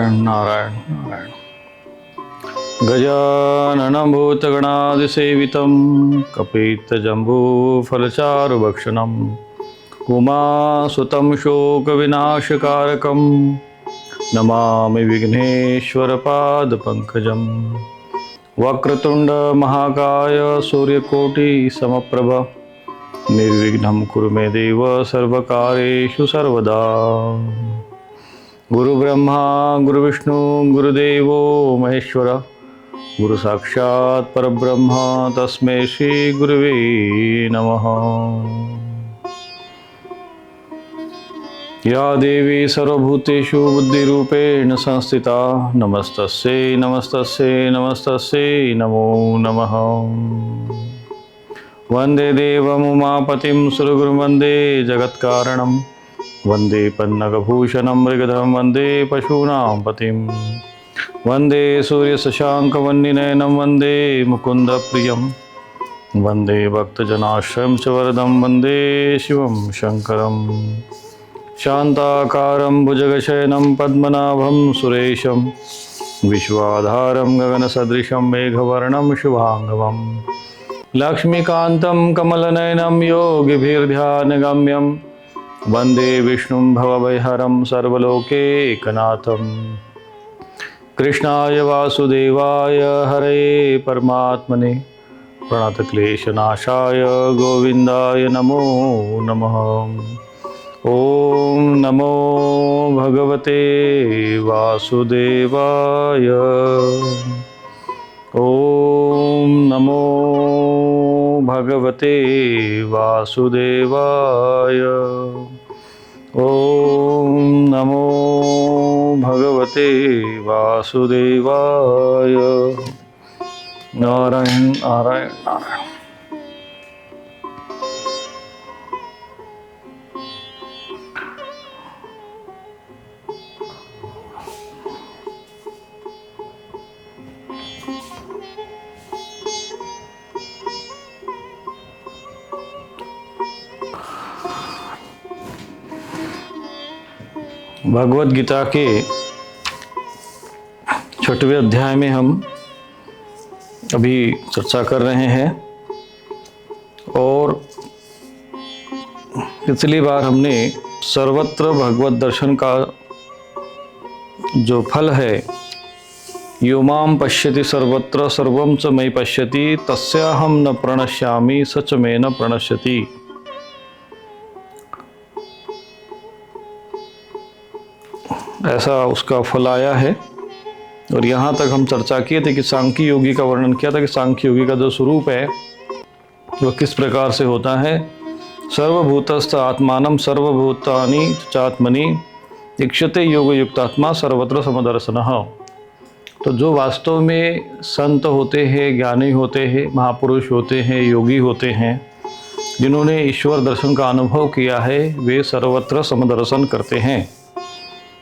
नारायण नारायण नारायण। गजाननं भूतगणादिसेवितं कपित्तजम्बूफलचारुभक्षणम् उमासुतं शोकविनाशकारकं नमामि विघ्नेश्वरपादपङ्कजं। वक्रतुण्ड महाकाय सूर्यकोटिसमप्रभ निर्विघ्नं कुरु मे देव सर्वकार्येषु सर्वदा। गुरुब्रह्मा गुरुविष्णु गुरुदेवो महेश्वर गुरु साक्षात् परब्रह्म तस्मै श्री गुरुवे नमः। या देवी सर्वभूतेषु बुद्धिरूपेण संस्थिता नमस्तस्यै नमस्तस्यै नमस्तस्यै नमो नमः। वंदे देवम् उमापतिं सुरगुरुं वंदे जगत्कारणं वंदे पन्नगभूषणं मृगधरं वंदे पशूनां पतिं वंदे सूर्यशशाङ्कवन्निनयनं वंदे मुकुन्दप्रियं वंदे भक्तजनाश्रयं च वरदं वंदे शिवं शङ्करं। शान्ताकारं भुजगशयनं पद्मनाभं सुरेशं विश्वाधारं गगनसदृशं मेघवर्णं शुभांगं लक्ष्मीकान्तं कमलनयनं योगिभिर्ध्यानगम्यं वन्दे विष्णुं भवभयहरं सर्वलोकैकनाथं। कृष्णाय वासुदेवाय हरये परमात्मने प्रणतक्लेशनाशाय गोविन्दाय नमो नमः। ॐ नमो भगवते वासुदेवाय। ॐ नमो भगवते वासुदेवाय। ॐ नमो भगवते वासुदेवाय। नारायण नारायण नारायण। भगवद गीता के 6वें अध्याय में हम अभी चर्चा कर रहे हैं और पिछली बार हमने सर्वत्र भगवत दर्शन का जो फल है, यो मां पश्यति सर्वत्र सर्वं च मयि पश्यति तस्याहं न प्रणश्यामि स च मे न प्रणश्यति। ऐसा उसका फल आया है। और यहाँ तक हम चर्चा किए थे कि सांख्य योगी का वर्णन किया था कि सांख्य योगी का जो स्वरूप है वह किस प्रकार से होता है। सर्वभूतस्थ आत्मानं सर्वभूतानि चात्मनि इक्षते योग युक्तात्मा सर्वत्र समदर्शनः। तो जो वास्तव में संत होते हैं, ज्ञानी होते हैं, महापुरुष होते हैं, योगी होते हैं, जिन्होंने ईश्वर दर्शन का अनुभव किया है, वे सर्वत्र समदर्शन करते हैं।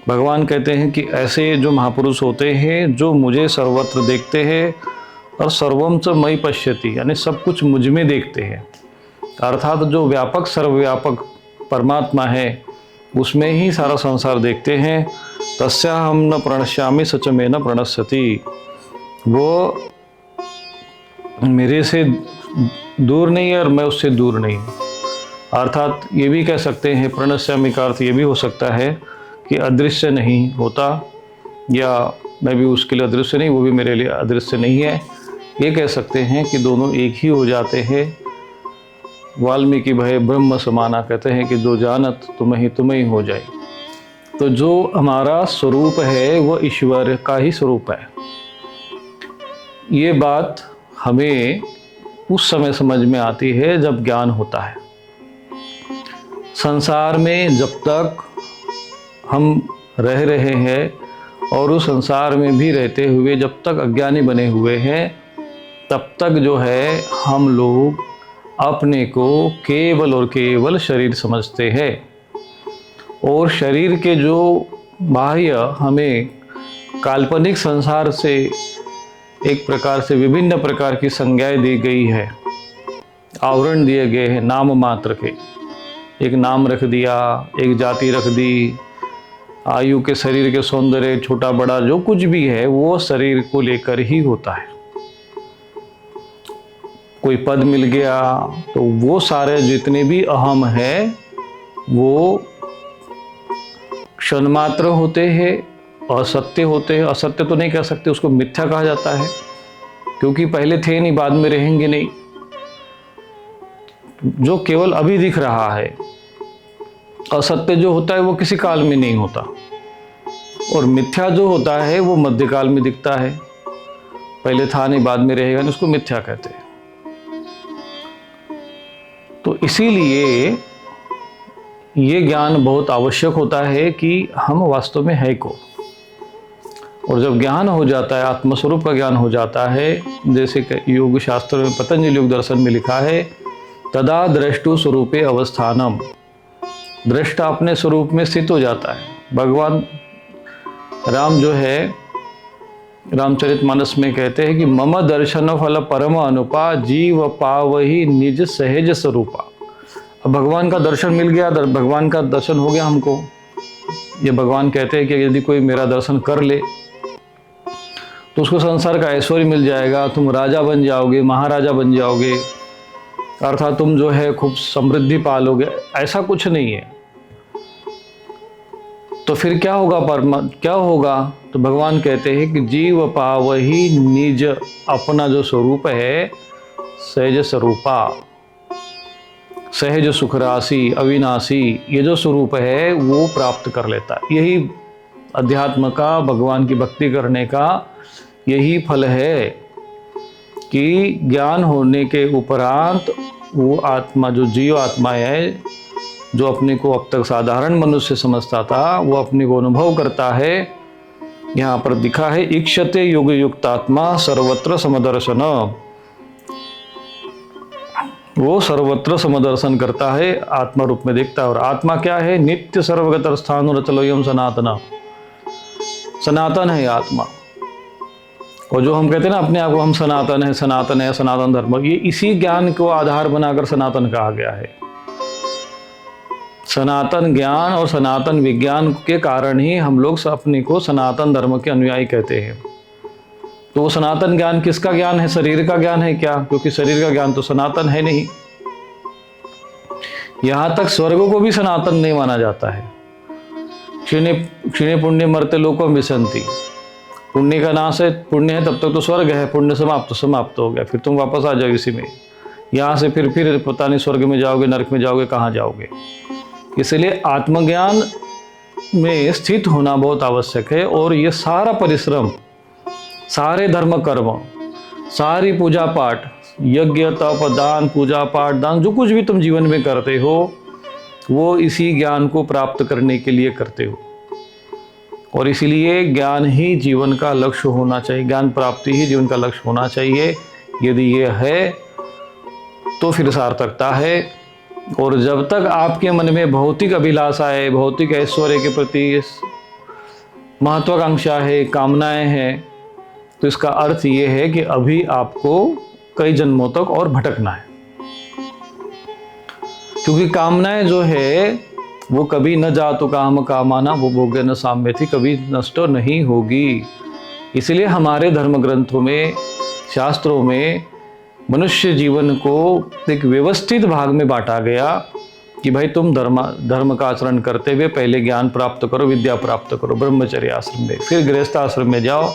भगवान कहते हैं कि ऐसे जो महापुरुष होते हैं जो मुझे सर्वत्र देखते हैं और सर्वम च मयि पश्यति, यानी सब कुछ मुझ में देखते हैं। अर्थात जो व्यापक सर्वव्यापक परमात्मा है उसमें ही सारा संसार देखते हैं। तस्याहं न प्रणश्यामि स च मे न प्रणश्यति। वो मेरे से दूर नहीं है और मैं उससे दूर नहीं हूँ। अर्थात ये भी कह सकते हैं, प्रणश्यामि का अर्थ ये भी हो सकता है कि अदृश्य नहीं होता, या मैं भी उसके लिए अदृश्य नहीं, वो भी मेरे लिए अदृश्य नहीं है। ये कह सकते हैं कि दोनों एक ही हो जाते हैं। वाल्मीकि भय ब्रह्म समाना कहते हैं कि जो जानत तुम्हें ही हो जाए। तो जो हमारा स्वरूप है वो ईश्वर का ही स्वरूप है। ये बात हमें उस समय समझ में आती है जब ज्ञान होता है। संसार में जब तक हम रह रहे हैं और उस संसार में भी रहते हुए जब तक अज्ञानी बने हुए हैं, तब तक जो है हम लोग अपने को केवल और केवल शरीर समझते हैं। और शरीर के जो बाह्य हमें काल्पनिक संसार से एक प्रकार से विभिन्न प्रकार की संज्ञाएं दी गई है, आवरण दिए गए हैं नाम मात्र के। एक नाम रख दिया, एक जाति रख दी, आयु के, शरीर के सौंदर्य, छोटा बड़ा जो कुछ भी है वो शरीर को लेकर ही होता है। कोई पद मिल गया तो वो सारे जितने भी अहम है वो क्षण मात्र होते हैं, असत्य होते हैं। असत्य तो नहीं कह सकते, उसको मिथ्या कहा जाता है, क्योंकि पहले थे नहीं, बाद में रहेंगे नहीं। जो केवल अभी दिख रहा है, असत्य जो होता है वो किसी काल में नहीं होता, और मिथ्या जो होता है वो मध्यकाल में दिखता है, पहले था नहीं बाद में रहेगा नहीं, उसको मिथ्या कहते हैं। तो इसीलिए ये ज्ञान बहुत आवश्यक होता है कि हम वास्तव में है को। और जब ज्ञान हो जाता है, आत्मस्वरूप का ज्ञान हो जाता है, जैसे कि योग शास्त्र में पतंजलि योग दर्शन में लिखा है, तदा द्रष्टु स्वरूपे अवस्थानम, दृष्टा अपने स्वरूप में स्थित हो जाता है। भगवान राम जो है रामचरितमानस में कहते हैं कि मम दर्शन फल परम अनुपा जीव पावही निज सहज स्वरूपा। अब भगवान का दर्शन मिल गया, भगवान का दर्शन हो गया हमको। ये भगवान कहते हैं कि यदि कोई मेरा दर्शन कर ले तो उसको संसार का ऐश्वर्य मिल जाएगा, तुम राजा बन जाओगे, महाराजा बन जाओगे, अर्थात तुम जो है खूब समृद्धि पालोगे। ऐसा कुछ नहीं है। तो फिर क्या होगा? क्या होगा? तो भगवान कहते हैं कि जीव पावही निज, अपना जो स्वरूप है सहज स्वरूपा, सहज सुख राशि अविनाशी, ये जो स्वरूप है वो प्राप्त कर लेता है। यही अध्यात्म का, भगवान की भक्ति करने का यही फल है कि ज्ञान होने के उपरांत वो आत्मा, जो जीव आत्मा है, जो अपने को अब तक साधारण मनुष्य समझता था, वो अपने को अनुभव करता है। यहाँ पर दिखा है इक्षते योग युक्तात्मा सर्वत्र समदर्शन, वो सर्वत्र समदर्शन करता है, आत्मा रूप में देखता है। और आत्मा क्या है? नित्य सर्वगत स्थान रचलोयम सनातना, सनातन है आत्मा। और जो हम कहते हैं ना अपने आप को, हम सनातन है, सनातन है, सनातन धर्म, ये इसी ज्ञान को आधार बनाकर सनातन कहा गया है। सनातन ज्ञान और सनातन विज्ञान के कारण ही हम लोग अपने को सनातन धर्म के अनुयायी कहते हैं। तो वो सनातन ज्ञान किसका ज्ञान है? शरीर का ज्ञान है क्या? क्योंकि शरीर का ज्ञान तो सनातन है नहीं। यहां तक स्वर्ग को भी सनातन नहीं माना जाता है। क्षीणे पुण्य मर्त्य लोकम विसंति, पुण्य का नाश है, पुण्य है तब तक तो स्वर्ग है, पुण्य समाप्त हो गया, फिर तुम वापस आ जाओ इसी में। यहाँ से फिर पता नहीं स्वर्ग में जाओगे, नरक में जाओगे, कहाँ जाओगे। इसलिए आत्मज्ञान में स्थित होना बहुत आवश्यक है। और ये सारा परिश्रम, सारे धर्म कर्म, सारी पूजा पाठ, यज्ञ तप दान, पूजा पाठ दान, जो कुछ भी तुम जीवन में करते हो वो इसी ज्ञान को प्राप्त करने के लिए करते हो। और इसीलिए ज्ञान ही जीवन का लक्ष्य होना चाहिए, ज्ञान प्राप्ति ही जीवन का लक्ष्य होना चाहिए। यदि ये है तो फिर सार्थकता है। और जब तक आपके मन में भौतिक अभिलाषा है, भौतिक ऐश्वर्य के प्रति महत्वाकांक्षा है, कामनाएं हैं, तो इसका अर्थ ये है कि अभी आपको कई जन्मों तक और भटकना है। क्योंकि कामनाएं जो है वो कभी न जातु काम कामाना वो भोग्य न साम्य थी, कभी नष्ट नहीं होगी। इसलिए हमारे धर्म ग्रंथों में, शास्त्रों में मनुष्य जीवन को एक व्यवस्थित भाग में बांटा गया कि भाई तुम धर्म का आचरण करते हुए पहले ज्ञान प्राप्त करो, विद्या प्राप्त करो ब्रह्मचर्य आश्रम में, फिर गृहस्थ आश्रम में जाओ।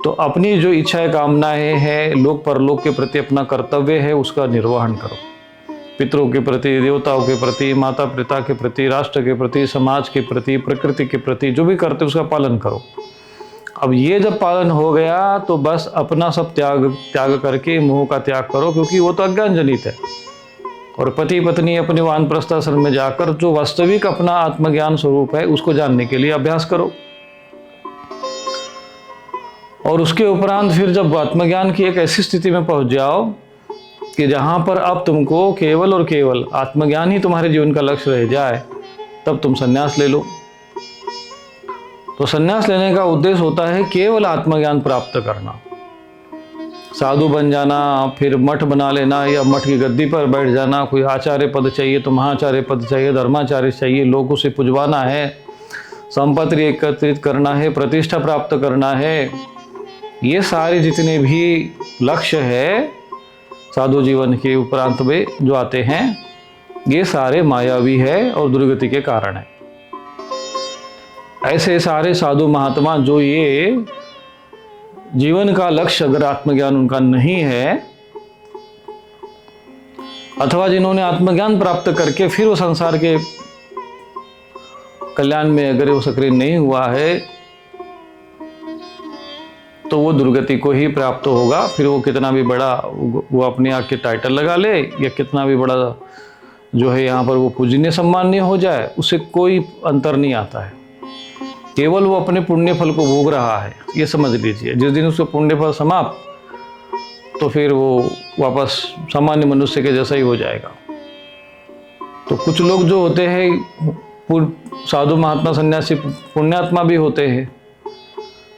तो अपनी जो इच्छाएं कामनाएं हैं, लोक परलोक के प्रति अपना कर्तव्य है, उसका निर्वहन करो। पितरों के प्रति, देवताओं के प्रति, माता पिता के प्रति, राष्ट्र के प्रति, समाज के प्रति, प्रकृति के प्रति जो भी करते उसका पालन करो। अब ये जब पालन हो गया तो बस अपना सब त्याग करके मोह का त्याग करो, क्योंकि वो तो अज्ञान जनित है। और पति पत्नी अपने वानप्रस्थ आश्रम में जाकर जो वास्तविक अपना आत्मज्ञान स्वरूप है उसको जानने के लिए अभ्यास करो। और उसके उपरांत फिर जब आत्मज्ञान की एक ऐसी स्थिति में पहुंच जाओ कि जहां पर अब तुमको केवल और केवल आत्मज्ञान ही तुम्हारे जीवन का लक्ष्य रह जाए, तब तुम संन्यास ले लो। तो संन्यास लेने का उद्देश्य होता है केवल आत्मज्ञान प्राप्त करना। साधु बन जाना, फिर मठ बना लेना या मठ की गद्दी पर बैठ जाना, कोई आचार्य पद चाहिए तो महाचार्य पद चाहिए, धर्माचार्य चाहिए, लोगों से पुजवाना है, संपत्ति एकत्रित करना है, प्रतिष्ठा प्राप्त करना है, ये सारे जितने भी लक्ष्य है साधु जीवन के उपरांत में जो आते हैं, ये सारे मायावी है और दुर्गति के कारण है। ऐसे सारे साधु महात्मा जो ये जीवन का लक्ष्य अगर आत्मज्ञान उनका नहीं है, अथवा जिन्होंने आत्मज्ञान प्राप्त करके फिर वो संसार के कल्याण में अगर वो सक्रिय नहीं हुआ है, तो वो दुर्गति को ही प्राप्त होगा। फिर वो कितना भी बड़ा वो अपने आप के टाइटल लगा ले, या कितना भी बड़ा जो है यहाँ पर वो पूजनीय सम्माननीय हो जाए, उससे कोई अंतर नहीं आता है। केवल वो अपने पुण्य फल को भोग रहा है, ये समझ लीजिए। जिस दिन उसका पुण्य फल समाप्त, तो फिर वो वापस सामान्य मनुष्य के जैसा ही हो जाएगा। तो कुछ लोग जो होते हैं साधु महात्मा सन्यासी पुण्यात्मा भी होते हैं,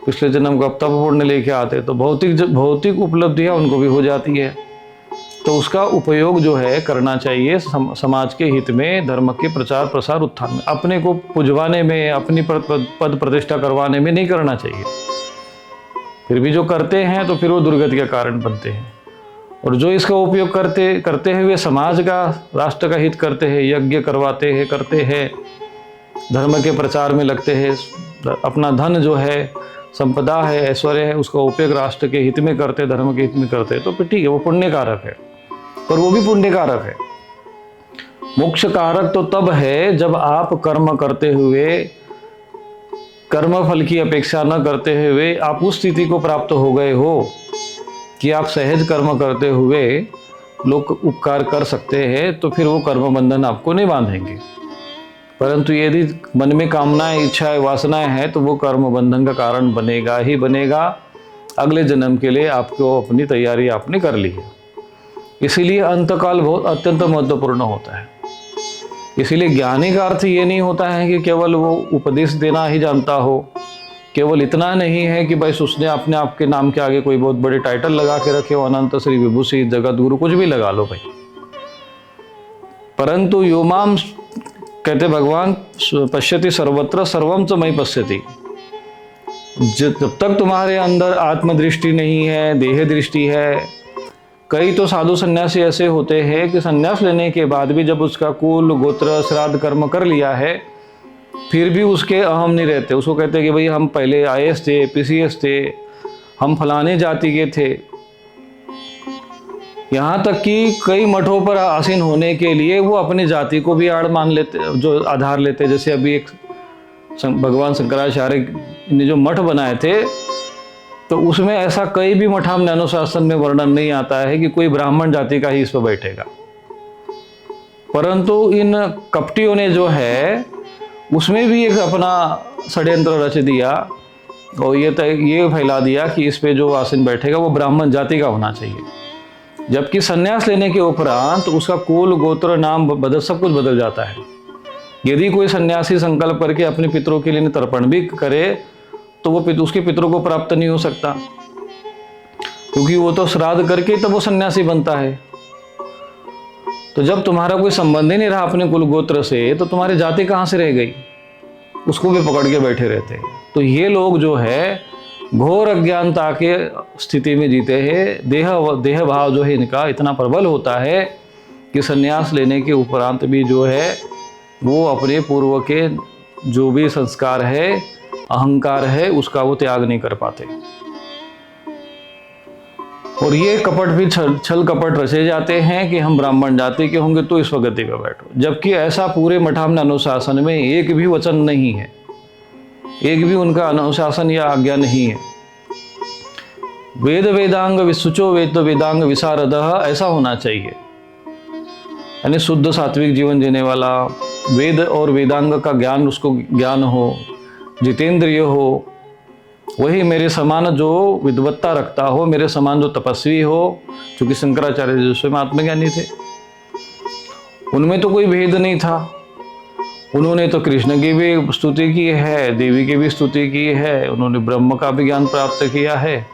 पिछले जन्म का तप पुण्य लेके आते, तो भौतिक उपलब्धियां उनको भी हो जाती है। तो उसका उपयोग जो है करना चाहिए समाज के हित में, धर्म के प्रचार प्रसार उत्थान में। अपने को पुजवाने में, अपनी पद प्रतिष्ठा करवाने में नहीं करना चाहिए। फिर भी जो करते हैं तो फिर वो दुर्गति का कारण बनते हैं। और जो इसका उपयोग करते हुए समाज का, राष्ट्र का हित करते हैं, यज्ञ करते हैं, धर्म के प्रचार में लगते हैं, अपना धन जो है, संपदा है, ऐश्वर्य है, उसका उपयोग राष्ट्र के हित में करते, धर्म के हित में करते, तो फिर ठीक है, वो पुण्य कारक है। पर वो भी पुण्य कारक है। मोक्ष कारक तो तब है जब आप कर्म करते हुए, कर्म फल की अपेक्षा न करते हुए आप उस स्थिति को प्राप्त हो गए हो कि आप सहज कर्म करते हुए लोग उपकार कर सकते हैं, तो फिर वो कर्म बंधन आपको नहीं बांधेंगे। परंतु यदि मन में कामनाएं, इच्छाएं, वासनाएं हैं, तो वो कर्म बंधन का कारण बनेगा ही बनेगा। अगले जन्म के लिए आपको अपनी तैयारी आपने कर ली है। इसीलिए अंतकाल बहुत अत्यंत महत्वपूर्ण होता है। इसीलिए ज्ञानी का अर्थ ये नहीं होता है कि केवल वो उपदेश देना ही जानता हो, केवल इतना नहीं है कि भाई उसने अपने आपके नाम के आगे कोई बहुत बड़े टाइटल लगा के रखे हो, अनंत श्री विभूषी जगत गुरु, कुछ भी लगा लो भाई। परंतु योमाम कहते भगवान पश्यति सर्वत्र सर्वम च मयि पश्यति। जब तक तुम्हारे अंदर आत्मदृष्टि नहीं है, देह दृष्टि है। कई तो साधु सन्यासी ऐसे होते हैं कि सन्यास लेने के बाद भी जब उसका कुल गोत्र श्राद्ध कर्म कर लिया है, फिर भी उसके अहम नहीं रहते। उसको कहते हैं कि भाई हम पहले IAS थे, PCS थे, हम फलाने जाति के थे। यहाँ तक कि कई मठों पर आसीन होने के लिए वो अपनी जाति को भी आड़ मान लेते, जो आधार लेते। जैसे अभी एक भगवान शंकराचार्य ने जो मठ बनाए थे, तो उसमें ऐसा कई भी मठामन्य अनुशासन में वर्णन नहीं आता है कि कोई ब्राह्मण जाति का ही इस पर बैठेगा। परंतु इन कपटियों ने जो है उसमें भी एक अपना षड्यंत्र रच दिया और ये फैला दिया कि इस पे जो आसीन बैठेगा वो ब्राह्मण जाति का होना चाहिए। जबकि संन्यास लेने के उपरांत उसका कुल गोत्र नाम सब कुछ बदल जाता है। यदि कोई सन्यासी संकल्प करके अपने पितरों के लिए तर्पण भी करे, तो वो उसके पितरों को प्राप्त नहीं हो सकता, क्योंकि वो तो श्राद्ध करके तब वो सन्यासी बनता है। तो जब तुम्हारा कोई संबंध ही नहीं रहा अपने कुल गोत्र से, तो तुम्हारी जाति कहाँ से रह गई? उसको भी पकड़ के बैठे रहते हैं। तो ये लोग जो है घोर अज्ञानता के स्थिति में जीते हैं। देह भाव जो है इनका इतना प्रबल होता है कि संन्यास लेने के उपरांत भी जो है वो अपने पूर्व के जो भी संस्कार है, अहंकार है, उसका वो त्याग नहीं कर पाते। और ये कपट भी छल कपट रचे जाते हैं कि हम ब्राह्मण जाति के होंगे तो इस गति पे बैठो। जबकि ऐसा पूरे मठामन्य अनुशासन में एक भी वचन नहीं है, एक भी उनका अनुशासन या आज्ञा नहीं है। वेद वेदांग विसुचो वेद वेदांग विशारदः ऐसा होना चाहिए, यानी शुद्ध सात्विक जीवन जीने वाला, वेद और वेदांग का ज्ञान उसको ज्ञान हो, जितेंद्रिय हो, वही मेरे समान जो विद्वत्ता रखता हो, मेरे समान जो तपस्वी हो। क्योंकि शंकराचार्य जो स्वयं आत्मज्ञानी थे, उनमें तो कोई भेद नहीं था। उन्होंने तो कृष्ण की भी स्तुति की है, देवी की भी स्तुति की है, उन्होंने ब्रह्म का भी ज्ञान प्राप्त किया है।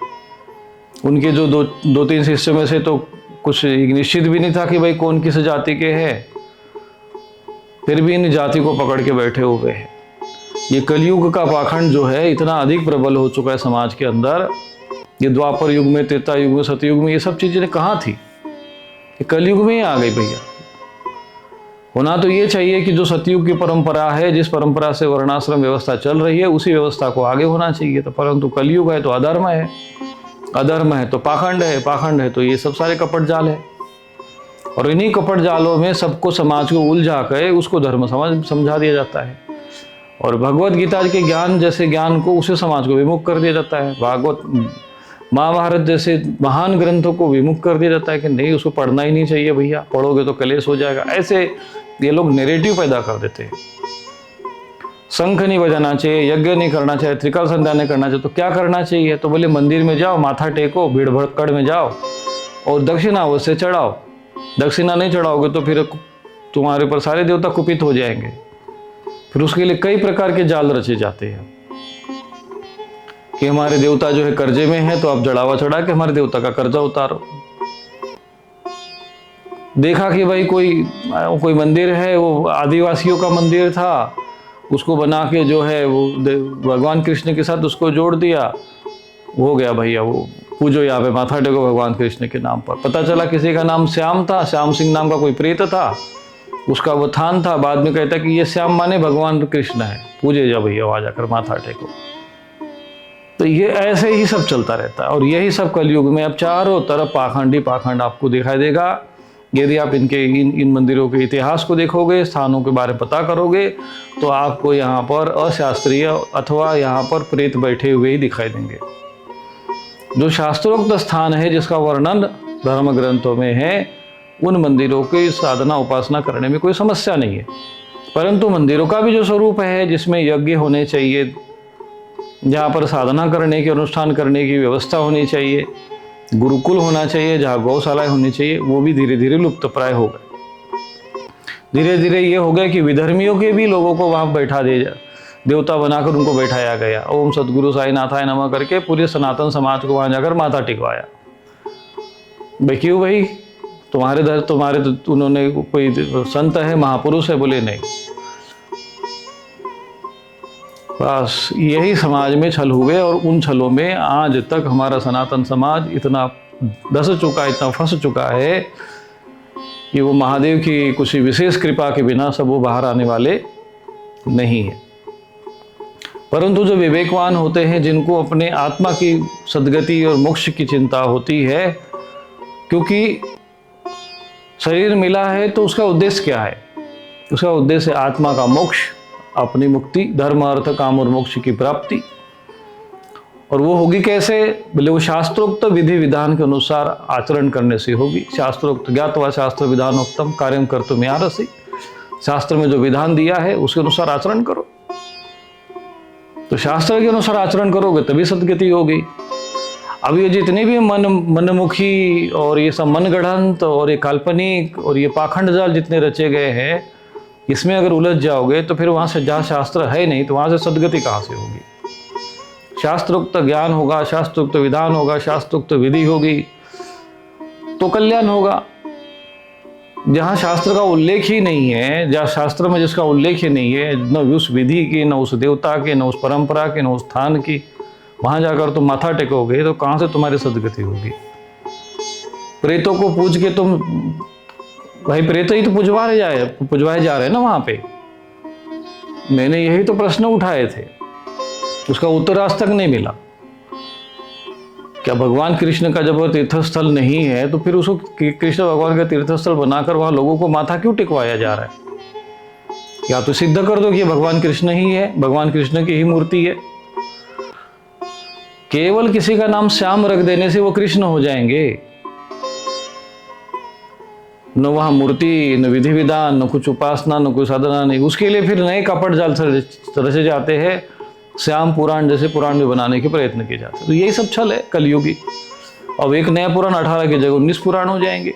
उनके जो दो तीन शिष्य में से तो कुछ निश्चित भी नहीं था कि भाई कौन किस जाति के हैं, फिर भी इन जाति को पकड़ के बैठे हुए हैं। ये कलयुग का पाखंड जो है इतना अधिक प्रबल हो चुका है समाज के अंदर। ये द्वापर युग में, त्रेता युग में, सतयुग में ये सब चीजें कहाँ थी, ये कलयुग में ही आ गई भैया। होना तो ये चाहिए कि जो सतयुग की परंपरा है, जिस परंपरा से वर्णाश्रम व्यवस्था चल रही है, उसी व्यवस्था को आगे होना चाहिए। तो परंतु कलयुग है तो अधर्म है, अधर्म है तो पाखंड है, पाखंड है तो ये सब सारे कपट जाल है। और इन्हीं कपट जालों में सबको, समाज को उलझा कर उसको धर्म समझा दिया जाता है। और भगवत गीता के ज्ञान जैसे ज्ञान को, उसे समाज को विमुख कर दिया जाता है। भागवत, महाभारत जैसे महान ग्रंथों को विमुख कर दिया जाता है कि नहीं, उसको पढ़ना ही नहीं चाहिए भैया, पढ़ोगे तो कलेश हो जाएगा। ऐसे ये लोग नैरेटिव पैदा कर देते हैं। शंख नहीं बजाना चाहिए, यज्ञ नहीं करना चाहिए, त्रिकाल संध्या नहीं करना चाहिए, तो क्या करना चाहिए? तो बोले मंदिर में जाओ, माथा टेको, भीड़ भड़कड़ में जाओ और दक्षिणा अवश्य चढ़ाओ। दक्षिणा नहीं चढ़ाओगे तो फिर तुम्हारे ऊपर सारे देवता कुपित हो जाएंगे। फिर उसके लिए कई प्रकार के जाल रचे जाते हैं कि हमारे देवता जो है कर्जे में है, तो आप जड़ावा चढ़ा के हमारे देवता का कर्जा उतारो। देखा कि भाई कोई मंदिर है, वो आदिवासियों का मंदिर था, उसको बना के जो है वो भगवान कृष्ण के साथ उसको जोड़ दिया, हो गया भैया, वो पूजो यहाँ पे, माथा टेको भगवान कृष्ण के नाम पर। पता चला किसी का नाम श्याम था, श्याम सिंह नाम का कोई प्रेत था, उसका वो थान था। बाद में कहता कि ये श्याम माने भगवान कृष्ण है, पूजे जा भैया, वहां जाकर माथा टेको। तो ये ऐसे ही सब चलता रहता है। और यही सब कलयुग में अब चारों तरफ पाखंड ही पाखंड आपको दिखाई देगा। यदि आप इन मंदिरों के इतिहास को देखोगे, स्थानों के बारे में पता करोगे, तो आपको यहाँ पर अशास्त्रीय अथवा यहाँ पर प्रेत बैठे हुए ही दिखाई देंगे। जो शास्त्रोक्त स्थान है, जिसका वर्णन धर्म ग्रंथों में है, उन मंदिरों की साधना उपासना करने में कोई समस्या नहीं है। परंतु मंदिरों का भी जो स्वरूप है, जिसमें यज्ञ होने चाहिए, जहाँ पर साधना करने की, अनुष्ठान करने की व्यवस्था होनी चाहिए, गुरुकुल होना चाहिए, जहाँ गौशालाएं होनी चाहिए, वो भी धीरे धीरे लुप्त प्राय हो गए। धीरे धीरे ये हो गया कि विधर्मियों के भी लोगों को वहाँ बैठा दिया, देवता बनाकर उनको बैठाया गया। ओम सतगुरु साईनाथाय नमः करके पूरे सनातन समाज को वहाँ जाकर माथा टिकवाया। भाई क्यों भाई, तुम्हारे उन्होंने कोई संत है, महापुरुष है? बोले नहीं। बस यही समाज में छल हुए, और उन छलों में आज तक हमारा सनातन समाज इतना धस चुका, इतना फंस चुका है कि वो महादेव की कुछ विशेष कृपा के बिना सब वो बाहर आने वाले नहीं है। परंतु जो विवेकवान होते हैं, जिनको अपने आत्मा की सद्गति और मोक्ष की चिंता होती है, क्योंकि शरीर मिला है तो उसका उद्देश्य क्या है? उसका उद्देश्य आत्मा का मोक्ष, अपनी मुक्ति, धर्म अर्थ काम और मोक्ष की प्राप्ति। और वो होगी कैसे? बोले वो शास्त्रोक्त विधि विधान के अनुसार आचरण करने से होगी। शास्त्रोक्त ज्ञातवा शास्त्र विधानोक्तम कार्यम कर्तुम यारसि। शास्त्र में जो विधान दिया है उसके अनुसार आचरण करो। तो शास्त्र के अनुसार आचरण करोगे तभी सद्गति होगी। अब ये जितने भी मनमुखी और ये सब मनगढ़ंत और ये काल्पनिक और ये पाखंड जाल जितने रचे गए हैं, इसमें अगर उलझ जाओगे तो फिर वहाँ से, जहाँ शास्त्र है नहीं, तो वहाँ से सद्गति कहाँ से होगी? शास्त्रोक्त ज्ञान होगा, शास्त्रोक्त विधान होगा, शास्त्रोक्त विधि होगी तो कल्याण होगा। जहाँ शास्त्र का उल्लेख ही नहीं है, जहाँ शास्त्र में जिसका उल्लेख ही नहीं है, न उस विधि की, न उस देवता की, न उस परंपरा की, न उस स्थान की, वहाँ जाकर तुम माथा टेकोगे तो कहाँ से तुम्हारी सद्गति होगी? प्रेतों को पूज के तुम, भाई प्रेत ही तो पुजवाए जा रहे हैं ना वहाँ पे। मैंने यही तो प्रश्न उठाए थे, उसका उत्तर आज तक नहीं मिला। क्या भगवान कृष्ण का जब तीर्थस्थल नहीं है तो फिर उसको कृष्ण भगवान का तीर्थस्थल बनाकर वहाँ लोगों को माथा क्यों टिकवाया जा रहा है? या तो सिद्ध कर दो कि भगवान कृष्ण ही है, भगवान कृष्ण की ही मूर्ति है। केवल किसी का नाम श्याम रख देने से वो कृष्ण हो जाएंगे? न वहाँ मूर्ति, न विधि विधान, न कुछ उपासना, न कोई साधना नहीं। उसके लिए फिर नए कपट जाल रचे जाते हैं, श्याम पुराण जैसे पुराण भी बनाने के प्रयत्न किए जाते हैं। तो यही सब छल है कलयुगी। अब एक नया पुराण 18 की जगह 19 पुराण हो जाएंगे।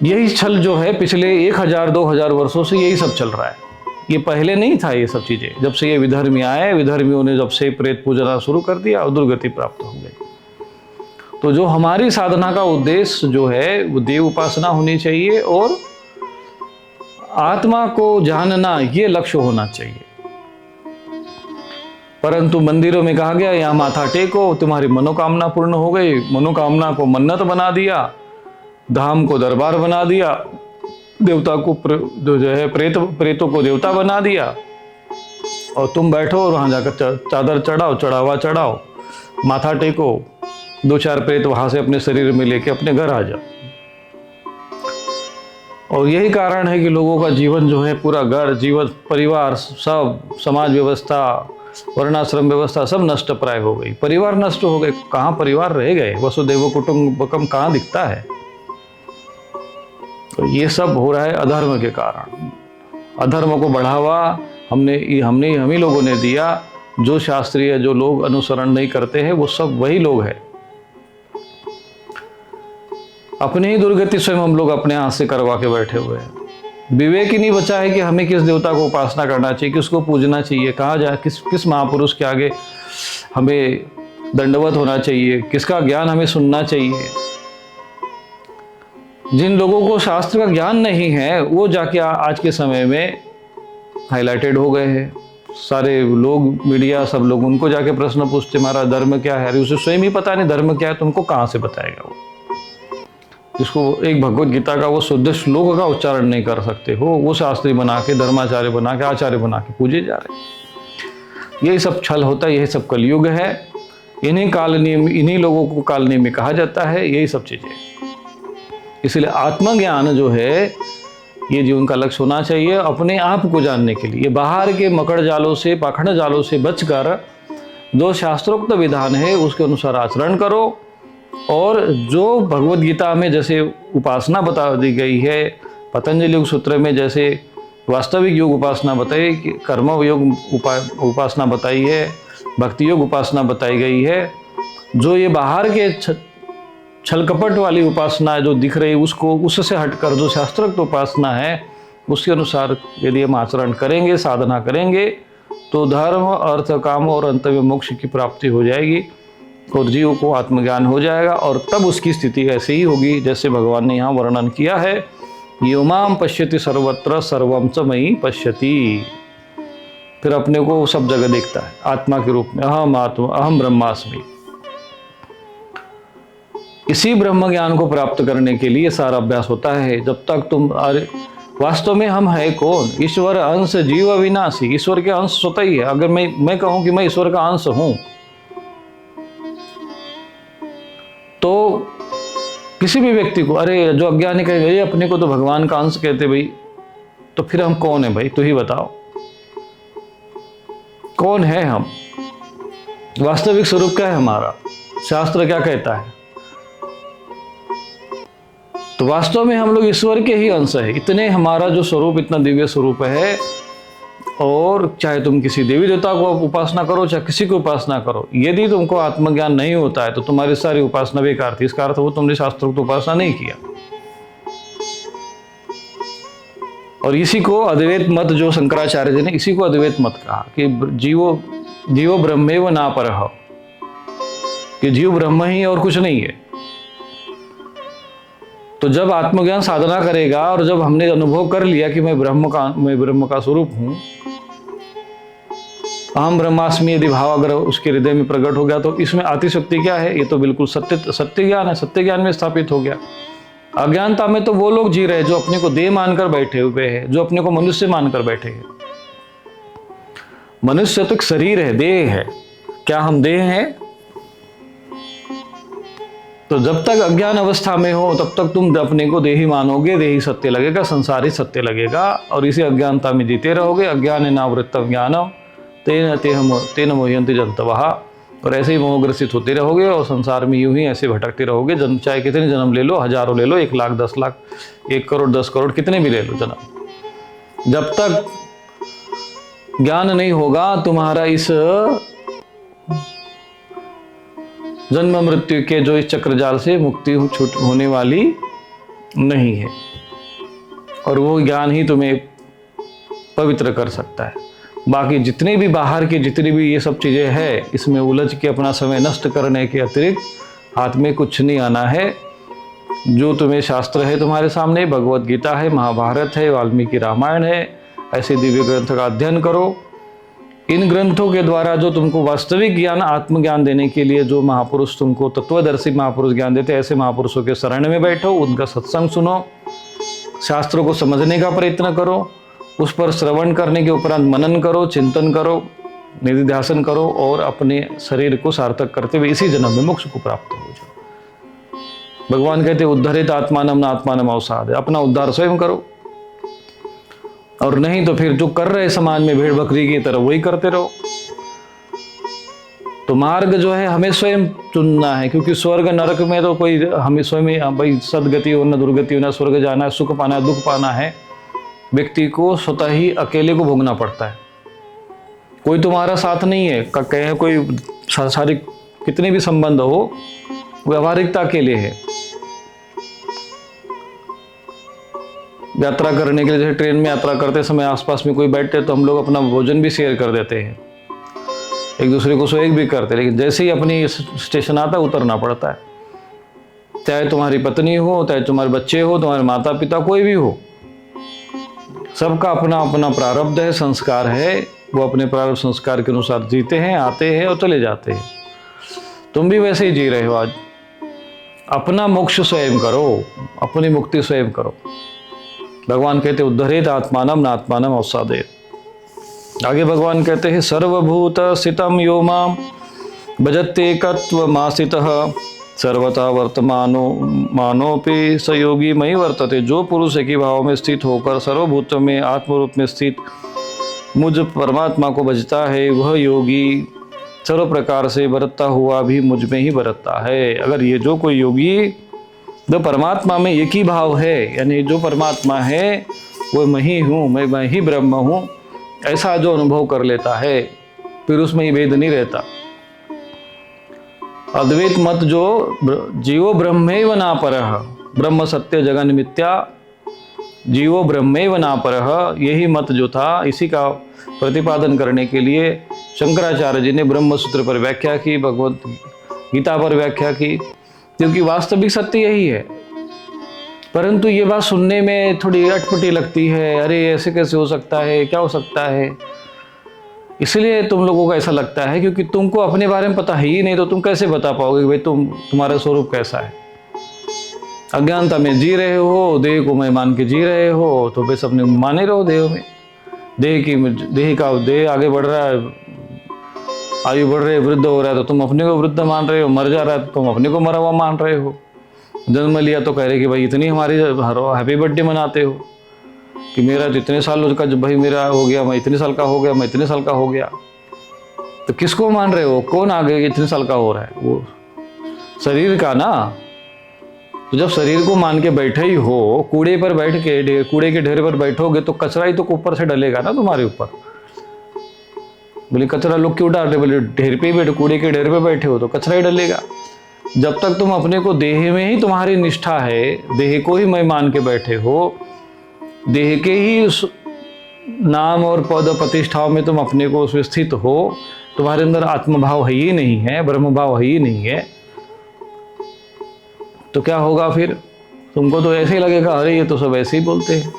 यही छल जो है पिछले 1000-2000 वर्षों से यही सब चल रहा है। ये पहले नहीं था ये सब चीजें। जब से ये विधर्मी आए, विधर्मियों ने जब से प्रेत पूजना शुरू कर दिया और दुर्गति प्राप्त हो गई। तो जो हमारी साधना का उद्देश्य जो है वो देव उपासना होनी चाहिए और आत्मा को जानना ये लक्ष्य होना चाहिए। परंतु मंदिरों में कहा गया यहाँ माथा टेको, तुम्हारी मनोकामना पूर्ण हो गई। मनोकामना को मन्नत बना दिया, धाम को दरबार बना दिया, देवता को जो है प्रेतों को देवता बना दिया, और तुम बैठो और वहां जाकर चादर चढ़ाओ, चढ़ावा चढ़ाओ, माथा टेको, 2-4 प्रेत वहां से अपने शरीर में लेके अपने घर आ जाओ। और यही कारण है कि लोगों का जीवन जो है, पूरा घर, जीवन, परिवार, सब समाज व्यवस्था, वर्णाश्रम व्यवस्था सब नष्ट प्राय हो गई। परिवार नष्ट हो गए, कहाँ परिवार रह गए? वसुदेव कुटुंबकम कहाँ दिखता है? तो ये सब हो रहा है अधर्म के कारण। अधर्म को बढ़ावा हम ही लोगों ने दिया। जो शास्त्रीय जो लोग अनुसरण नहीं करते हैं वो सब वही लोग हैं। अपनी ही दुर्गति स्वयं हम लोग अपने हाथ से करवा के बैठे हुए हैं। विवेक ही नहीं बचा है कि हमें किस देवता को उपासना करना चाहिए, किसको पूजना चाहिए, कहाँ जाए, किस महापुरुष के आगे हमें दंडवत होना चाहिए, किसका ज्ञान हमें सुनना चाहिए। जिन लोगों को शास्त्र का ज्ञान नहीं है वो जाके आज के समय में हाईलाइटेड हो गए हैं। सारे लोग, मीडिया, सब लोग उनको जाके प्रश्न पूछते, हमारा धर्म क्या है? अरे उसे स्वयं ही पता नहीं धर्म क्या है, तुमको कहाँ से बताएगा वो? जिसको एक भगवत गीता का वो शुद्ध श्लोक का उच्चारण नहीं कर सकते हो, वो शास्त्री बना के, धर्माचार्य बना के, आचार्य बना के पूजे जा रहे। यही सब छल होता है, यही सब कलयुग है। इन्हीं लोगों को कालनेमी कहा जाता है, यही सब चीजें। इसलिए आत्मज्ञान जो है ये जीवन का लक्ष्य होना चाहिए, अपने आप को जानने के लिए। बाहर के मकड़ जालों से, पाखंड जालों से बचकर जो शास्त्रोक्त विधान है उसके अनुसार आचरण करो। और जो भगवत गीता में जैसे उपासना बता दी गई है, पतंजलि योग सूत्र में जैसे वास्तविक योग उपासना बताई, कर्म योग उपासना बताई है, भक्ति योग उपासना बताई गई है, जो ये बाहर के छल कपट वाली उपासना जो दिख रही उसको, उससे हटकर जो शास्त्रोक्त उपासना है उसके अनुसार यदि हम आचरण करेंगे, साधना करेंगे, तो धर्म, अर्थ, काम और अंत में मोक्ष की प्राप्ति हो जाएगी और जीव को आत्मज्ञान हो जाएगा। और तब उसकी स्थिति ऐसे ही होगी जैसे भगवान ने यहाँ वर्णन किया है, यो माम पश्यति सर्वत्र सर्वं च मयि पश्यति। फिर अपने को सब जगह देखता है आत्मा के रूप में, अहम ब्रह्मास्मि। इसी ब्रह्म ज्ञान को प्राप्त करने के लिए सारा अभ्यास होता है। जब तक तुम, अरे वास्तव में हम है कौन? ईश्वर अंश जीव अविनाशी, ईश्वर के अंश स्वतः ही है। अगर मैं कहूं कि मैं ईश्वर का अंश हूं, तो किसी भी व्यक्ति को, अरे जो अज्ञानी कहेगा ये अपने को तो भगवान का अंश कहते भाई, तो फिर हम कौन है भाई? तू ही बताओ, कौन है हम? वास्तविक स्वरूप क्या है हमारा? शास्त्र क्या कहता है? तो वास्तव में हम लोग ईश्वर के ही अंश है। इतने हमारा जो स्वरूप इतना दिव्य स्वरूप है। और चाहे तुम किसी देवी देवता को उपासना करो, चाहे किसी को उपासना करो, यदि तुमको आत्मज्ञान नहीं होता है तो तुम्हारी सारी उपासना बेकार थी। इसका अर्थ वो तुमने शास्त्रों की उपासना नहीं किया। और इसी को अद्वैत मत, जो शंकराचार्य जी ने इसी को अद्वैत मत कहा कि जीवो ब्रह्मेव ना परः, कि जीव ब्रह्म ही और कुछ नहीं है। तो जब आत्मज्ञान साधना करेगा और जब हमने अनुभव कर लिया कि मैं ब्रह्म का स्वरूप हूं, अहम ब्रह्मास्मि यदि भाव अगर उसके हृदय में प्रकट हो गया, तो इसमें आतिशक्ति क्या है? ये तो बिल्कुल सत्य ज्ञान है, सत्य ज्ञान में स्थापित हो गया। अज्ञानता में तो वो लोग जी रहे हैं जो अपने को देह मानकर बैठे हुए हैं, जो अपने को मनुष्य मानकर बैठे हैं। मनुष्य तो एक शरीर है, देह है। क्या हम देह हैं? तो जब तक अज्ञान अवस्था में हो तब तक तुम अपने को देही मानोगे, देही सत्य लगेगा, संसारी सत्य लगेगा, और इसी अज्ञानता में जीते रहोगे। अज्ञान नावृत्तम ज्ञानम तेन मोह्यन्ति जन्तवः। और ऐसे ही मोहग्रसित होते रहोगे और संसार में यूं ही ऐसे भटकते रहोगे। चाहे कितने जन्म ले लो, हजारों ले लो, 1 लाख, 10 लाख, 1 करोड़, 10 करोड़, कितने भी ले लो जन्म, जब तक ज्ञान नहीं होगा तुम्हारा इस जन्म मृत्यु के जो इस चक्रजाल से मुक्ति छूट होने वाली नहीं है। और वो ज्ञान ही तुम्हें पवित्र कर सकता है। बाकी जितने भी बाहर के जितनी भी ये सब चीज़ें हैं, इसमें उलझ के अपना समय नष्ट करने के अतिरिक्त हाथ में कुछ नहीं आना है। जो तुम्हें शास्त्र है तुम्हारे सामने, भगवत गीता है, महाभारत है, वाल्मीकि रामायण है, ऐसे दिव्य ग्रंथ का अध्ययन करो। इन ग्रंथों के द्वारा जो तुमको वास्तविक ज्ञान, आत्मज्ञान देने के लिए जो महापुरुष तुमको तत्वदर्शी महापुरुष ज्ञान देते, ऐसे महापुरुषों के शरण में बैठो, उनका सत्संग सुनो, शास्त्रों को समझने का प्रयत्न करो, उस पर श्रवण करने के उपरांत मनन करो, चिंतन करो, निधिध्यासन करो और अपने शरीर को सार्थक करते हुए इसी जन्म में मोक्ष को प्राप्त हो जाओ। भगवान कहते उद्धरित आत्मानम न आत्मानम अवसाद, अपना उद्धार स्वयं करो, और नहीं तो फिर जो कर रहे समाज में भेड़ बकरी की तरह वही करते रहो। तो मार्ग जो है हमें स्वयं चुनना है, क्योंकि स्वर्ग नरक में तो कोई हमें स्वयं भाई सदगति हो न दुर्गति हो, न स्वर्ग जाना है, सुख पाना है, दुख पाना है, व्यक्ति को स्वतः ही अकेले को भोगना पड़ता है। कोई तुम्हारा साथ नहीं है, कहे कोई सांसारिक कितने भी संबंध हो, व्यवहारिकता के लिए है। यात्रा करने के लिए जैसे ट्रेन में यात्रा करते समय आसपास में कोई बैठते तो हम लोग अपना भोजन भी शेयर कर देते हैं, एक दूसरे को सहयोग भी करते, लेकिन जैसे ही अपनी स्टेशन आता है उतरना पड़ता है। चाहे तुम्हारी पत्नी हो, चाहे तुम्हारे बच्चे हो, तुम्हारे माता पिता, कोई भी हो, सबका अपना अपना प्रारब्ध है, संस्कार है। वो अपने प्रारब्ध संस्कार के अनुसार जीते हैं, आते हैं और चले जाते हैं। तुम भी वैसे ही जी रहे हो। आज अपना मोक्ष स्वयं करो, अपनी मुक्ति स्वयं करो। भगवान कहते उद्धरेत आत्मानम न आत्मानम अवसादेत। आगे भगवान कहते हैं सर्वभूत स्थितम यो माम भजत्येकत्वमास्थितः सर्वथा वर्तमानो मानोपि स योगी मयि वर्तते। जो पुरुष एक ही भाव में स्थित होकर सर्वभूतों में आत्मरूप में स्थित मुझ परमात्मा को भजता है, वह योगी सर्व प्रकार से बरतता हुआ भी मुझ में ही बरतता है। अगर ये जो कोई योगी जो परमात्मा में एक ही भाव है, यानी जो परमात्मा है वो मैं ही हूँ, मैं ही ब्रह्म हूँ, ऐसा जो अनुभव कर लेता है, फिर उसमें ही भेद नहीं रहता। अद्वैत मत जो जीवो ब्रह्मैव नापरः, ब्रह्म सत्य जगन मिथ्या, जीवो ब्रह्मैव नापरः, यही मत जो था, इसी का प्रतिपादन करने के लिए शंकराचार्य जी ने ब्रह्म सूत्र पर व्याख्या की, भगवत गीता पर व्याख्या की, क्योंकि वास्तविक सत्य यही है। परंतु ये बात सुनने में थोड़ी अटपटी लगती है, अरे ऐसे कैसे हो सकता है, क्या हो सकता है। इसलिए तुम लोगों को ऐसा लगता है क्योंकि तुमको अपने बारे में पता है ही नहीं, तो तुम कैसे बता पाओगे कि भाई तुम्हारा स्वरूप कैसा है। अज्ञानता में जी रहे हो, देह को मैं मान के जी रहे हो, तो बस अपने माने रहो देह में। देह आगे बढ़ रहा है, आयु बढ़ रही है, वृद्ध हो रहा है, तो तुम अपने को वृद्ध मान रहे हो, मर जा रहा है तो तुम अपने को मरा हुआ मान रहे हो। जन्म लिया तो कह रहे कि भाई इतनी हमारी हैप्पी बर्थडे मनाते हो कि मेरा तो इतने साल का, भाई मेरा हो गया, मैं इतने साल का हो गया, मैं इतने साल का हो गया। तो किसको मान रहे हो, कौन आगे इतने साल का हो रहा है, वो शरीर का ना। तो जब शरीर को मान के बैठे ही हो, कूड़े पर बैठ के, कूड़े के ढेर पर बैठोगे तो कचरा ही तो ऊपर से डलेगा ना तुम्हारे ऊपर। बोले कचरा लोग क्यों डाल रहे, बोले ढेर पे ही बैठे, कूड़े के ढेर पे बैठे हो तो कचरा ही डलेगा। जब तक तुम अपने को देह में ही तुम्हारी निष्ठा है, देह को ही मैं मान के बैठे हो, देह के ही नाम और पद प्रतिष्ठाओं में तुम अपने को स्थित हो, तुम्हारे अंदर आत्मभाव है ही नहीं है, ब्रह्म भाव है ही नहीं है, तो क्या होगा फिर। तुमको तो ऐसे ही लगेगा अरे ये तो सब ऐसे ही बोलते हैं।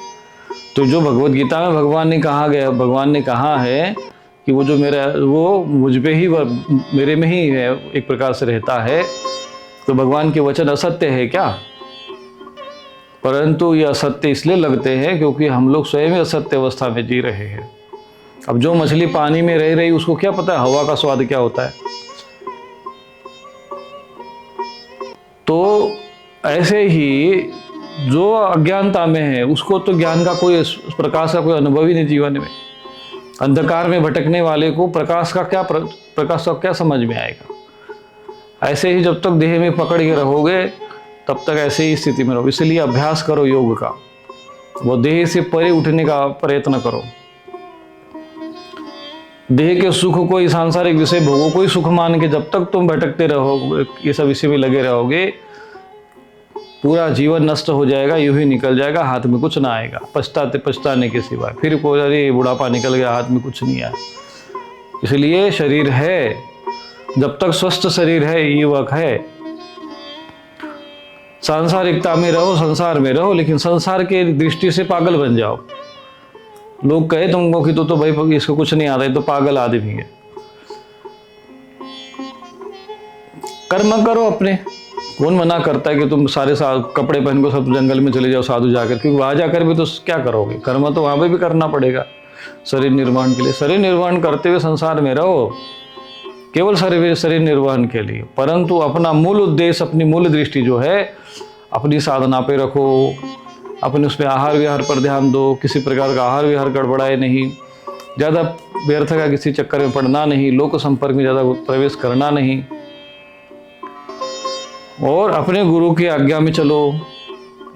तो जो भगवत गीता में भगवान ने कहा है कि वो जो मेरा, वो मुझ पे ही, मेरे में ही है, एक प्रकार से रहता है। तो भगवान के वचन असत्य है क्या? परंतु ये असत्य इसलिए लगते हैं क्योंकि हम लोग स्वयं ही असत्य अवस्था में जी रहे हैं। अब जो मछली पानी में रह रही उसको क्या पता है हवा का स्वाद क्या होता है। तो ऐसे ही जो अज्ञानता में है उसको तो ज्ञान का कोई, प्रकाश का कोई अनुभव ही नहीं जीवन में। अंधकार में भटकने वाले को प्रकाश का क्या समझ में आएगा। ऐसे ही जब तक देह में पकड़ के रहोगे तब तक ऐसे ही स्थिति में रहो। इसलिए अभ्यास करो योग का, वो देह से परे उठने का प्रयत्न करो। देह के सुख को, सांसारिक विषय भोगों को ही सुख मान के जब तक तुम भटकते रहोगे, ये सब विषय में लगे रहोगे, पूरा जीवन नष्ट हो जाएगा, यूं ही निकल जाएगा, हाथ में कुछ ना आएगा, पछताने के सिवाय। फिर कोई अरे बुढ़ापा निकल गया, हाथ में कुछ नहीं आया। इसलिए शरीर है, जब तक स्वस्थ शरीर है, युवक है, सांसारिकता में रहो, संसार में रहो, लेकिन संसार के दृष्टि से पागल बन जाओ। लोग कहे तुमको कि तो भाई इसको कुछ नहीं आता, ये तो पागल आदमी है। कर्म करो अपने, कौन मना करता है कि तुम सारे कपड़े पहन को सब जंगल में चले जाओ साधु जाकर, क्योंकि वहां जाकर भी तो क्या करोगे, कर्म तो वहां पे भी करना पड़ेगा शरीर निर्माण के लिए। शरीर निर्माण करते हुए संसार में रहो, केवल शरीर निर्वहन के लिए, परंतु अपना मूल उद्देश्य, अपनी मूल दृष्टि जो है अपनी साधना पे रखो, अपने उसमें आहार विहार पर ध्यान दो, किसी प्रकार का आहार विहार गड़बड़ाए नहीं, ज़्यादा व्यर्थ का किसी चक्कर में पड़ना नहीं, लोक संपर्क में ज़्यादा प्रवेश करना नहीं, और अपने गुरु की आज्ञा में चलो,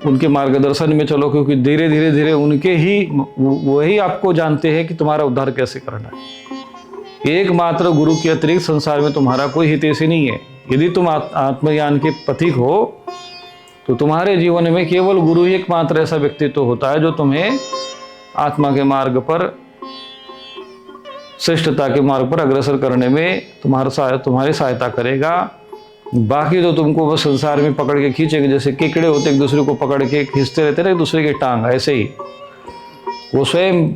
उनके मार्गदर्शन में चलो, क्योंकि धीरे धीरे उनके ही वही आपको जानते हैं कि तुम्हारा उद्धार कैसे करना है। एकमात्र गुरु के अतिरिक्त संसार में तुम्हारा कोई हितैषी नहीं है। यदि तुम आत्मज्ञान के पथिक हो तो तुम्हारे जीवन में केवल गुरु ही एकमात्र ऐसा व्यक्तित्व होता है जो तुम्हें आत्मा के मार्ग पर, श्रेष्ठता के मार्ग पर अग्रसर करने में तुम्हारी सहायता करेगा। बाकी तो तुमको बस संसार में पकड़ के खींचेंगे, जैसे केकड़े होते एक दूसरे को पकड़ के खींचते रहते ना एक दूसरे की टांग, ऐसे ही वो स्वयं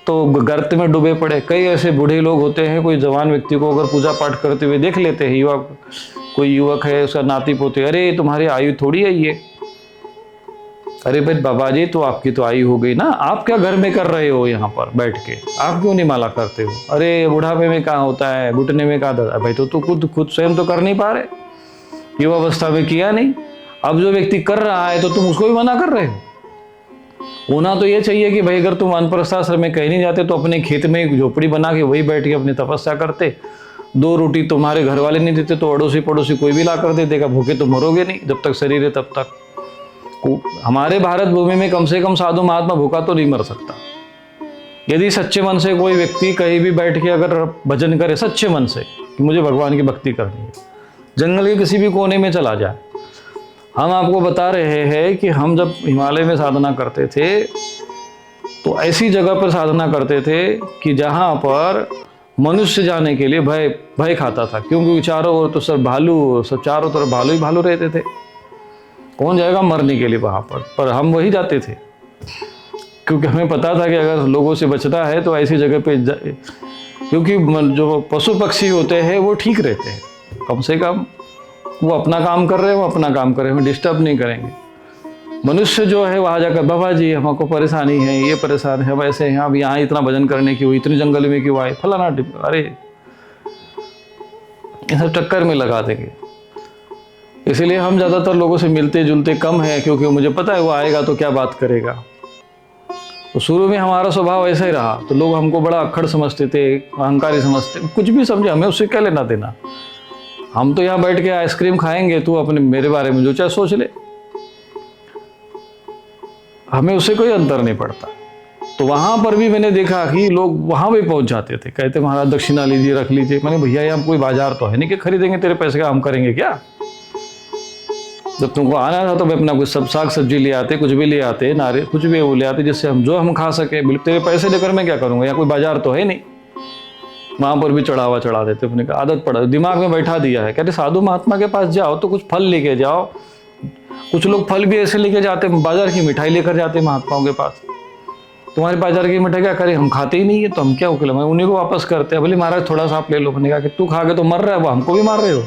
तो गर्त में डूबे पड़े। कई ऐसे बूढ़े लोग होते हैं, कोई जवान व्यक्ति को अगर पूजा पाठ करते हुए देख लेते हैं, कोई युवक है उसका नाती पोते, अरे तुम्हारी आयु थोड़ी है ये, अरे भाई बाबा जी तो आपकी तो आयु हो गई ना, आप क्या घर में कर रहे हो यहाँ पर बैठ के, आप क्यों नहीं माला करते हो, अरे बुढ़ापे में कहाँ होता है, घुटने में कहाँ दर्द, भाई तो खुद स्वयं तो कर नहीं पा रहे, युवावस्था में किया नहीं, अब जो व्यक्ति कर रहा है तो तुम उसको भी मना कर रहे हो। होना तो ये चाहिए कि भाई अगर तुम वानप्रस्थ आश्रम में कहीं नहीं जाते तो अपने खेत में एक झोपड़ी बना के वही बैठ के अपनी तपस्या करते, 2 रोटी तुम्हारे घर वाले नहीं देते तो अड़ोसी पड़ोसी कोई भी ला कर दे देगा, भूखे तो मरोगे नहीं, जब तक शरीर है तब तक। हमारे भारत भूमि में कम से कम साधु महात्मा भूखा तो नहीं मर सकता। यदि सच्चे मन से कोई व्यक्ति कहीं भी बैठ के अगर भजन करे सच्चे मन से कि मुझे भगवान की भक्ति करनी है, जंगल के किसी भी कोने में चला जाए। हम आपको बता रहे हैं कि हम जब हिमालय में साधना करते थे तो ऐसी जगह पर साधना करते थे कि जहाँ पर मनुष्य जाने के लिए भय खाता था, क्योंकि चारों ओर तो सब भालू, सब चारों तरफ भालू ही भालू रहते थे, कौन जाएगा मरने के लिए वहाँ पर हम वही जाते थे, क्योंकि हमें पता था कि अगर लोगों से बचना है तो ऐसी जगह पे क्योंकि जो पशु पक्षी होते हैं वो ठीक रहते हैं, कम से कम वो अपना काम कर रहे हैं, वो अपना काम कर रहे हैं, हमें डिस्टर्ब नहीं करेंगे। मनुष्य जो है वहाँ जाकर बाबा जी हमको परेशानी है, ये परेशान है, वैसे हैं, अब यहाँ इतना भजन करने की हुई, इतनी जंगल में क्यों आए, फलाना, अरे ये सब चक्कर में लगा देंगे। इसीलिए हम ज़्यादातर लोगों से मिलते जुलते कम है, क्योंकि मुझे पता है वो आएगा तो क्या बात करेगा। तो शुरू में हमारा स्वभाव ऐसा ही रहा, तो लोग हमको बड़ा अक्खड़ समझते थे, अहंकारी समझते, कुछ भी समझे, हमें उससे क्या लेना देना, हम तो यहाँ बैठ के आइसक्रीम खाएंगे, तू अपने मेरे बारे में जो चाहे सोच ले, हमें उससे कोई अंतर नहीं पड़ता। तो वहाँ पर भी मैंने देखा कि लोग वहाँ भी पहुँच जाते थे, कहते महाराज दक्षिणा लीजिए, रख लीजिए। मैंने भैया यहाँ कोई बाजार तो है नहीं कि खरीदेंगे, तेरे पैसे का हम करेंगे क्या। जब तुमको आना था तो मैं अपना कुछ सब साग सब्जी ले आते, कुछ भी ले आते, नारियल कुछ भी वो ले आते, जिससे हम खा सके। बिल्कुल तेरे पैसे लेकर मैं क्या करूँगा, यहाँ कोई बाजार तो है नहीं। वहाँ पर भी चढ़ावा चढ़ा देते, अपने का आदत पड़ा, दिमाग में बैठा दिया है। कहते साधु महात्मा के पास जाओ तो कुछ फल लेके जाओ। कुछ लोग फल भी ऐसे लेके जाते, बाजार की मिठाई लेकर जाते महात्माओं के पास। तुम्हारे बाजार की मिठाई क्या करें, हम खाते ही नहीं है तो हम क्या उकले, उन्हीं को वापस करते हैं। बोले महाराज थोड़ा सा आप ले लो। मैंने कहा कि तू खा के तो मर रहा है, वो हमको भी मार रहे हो।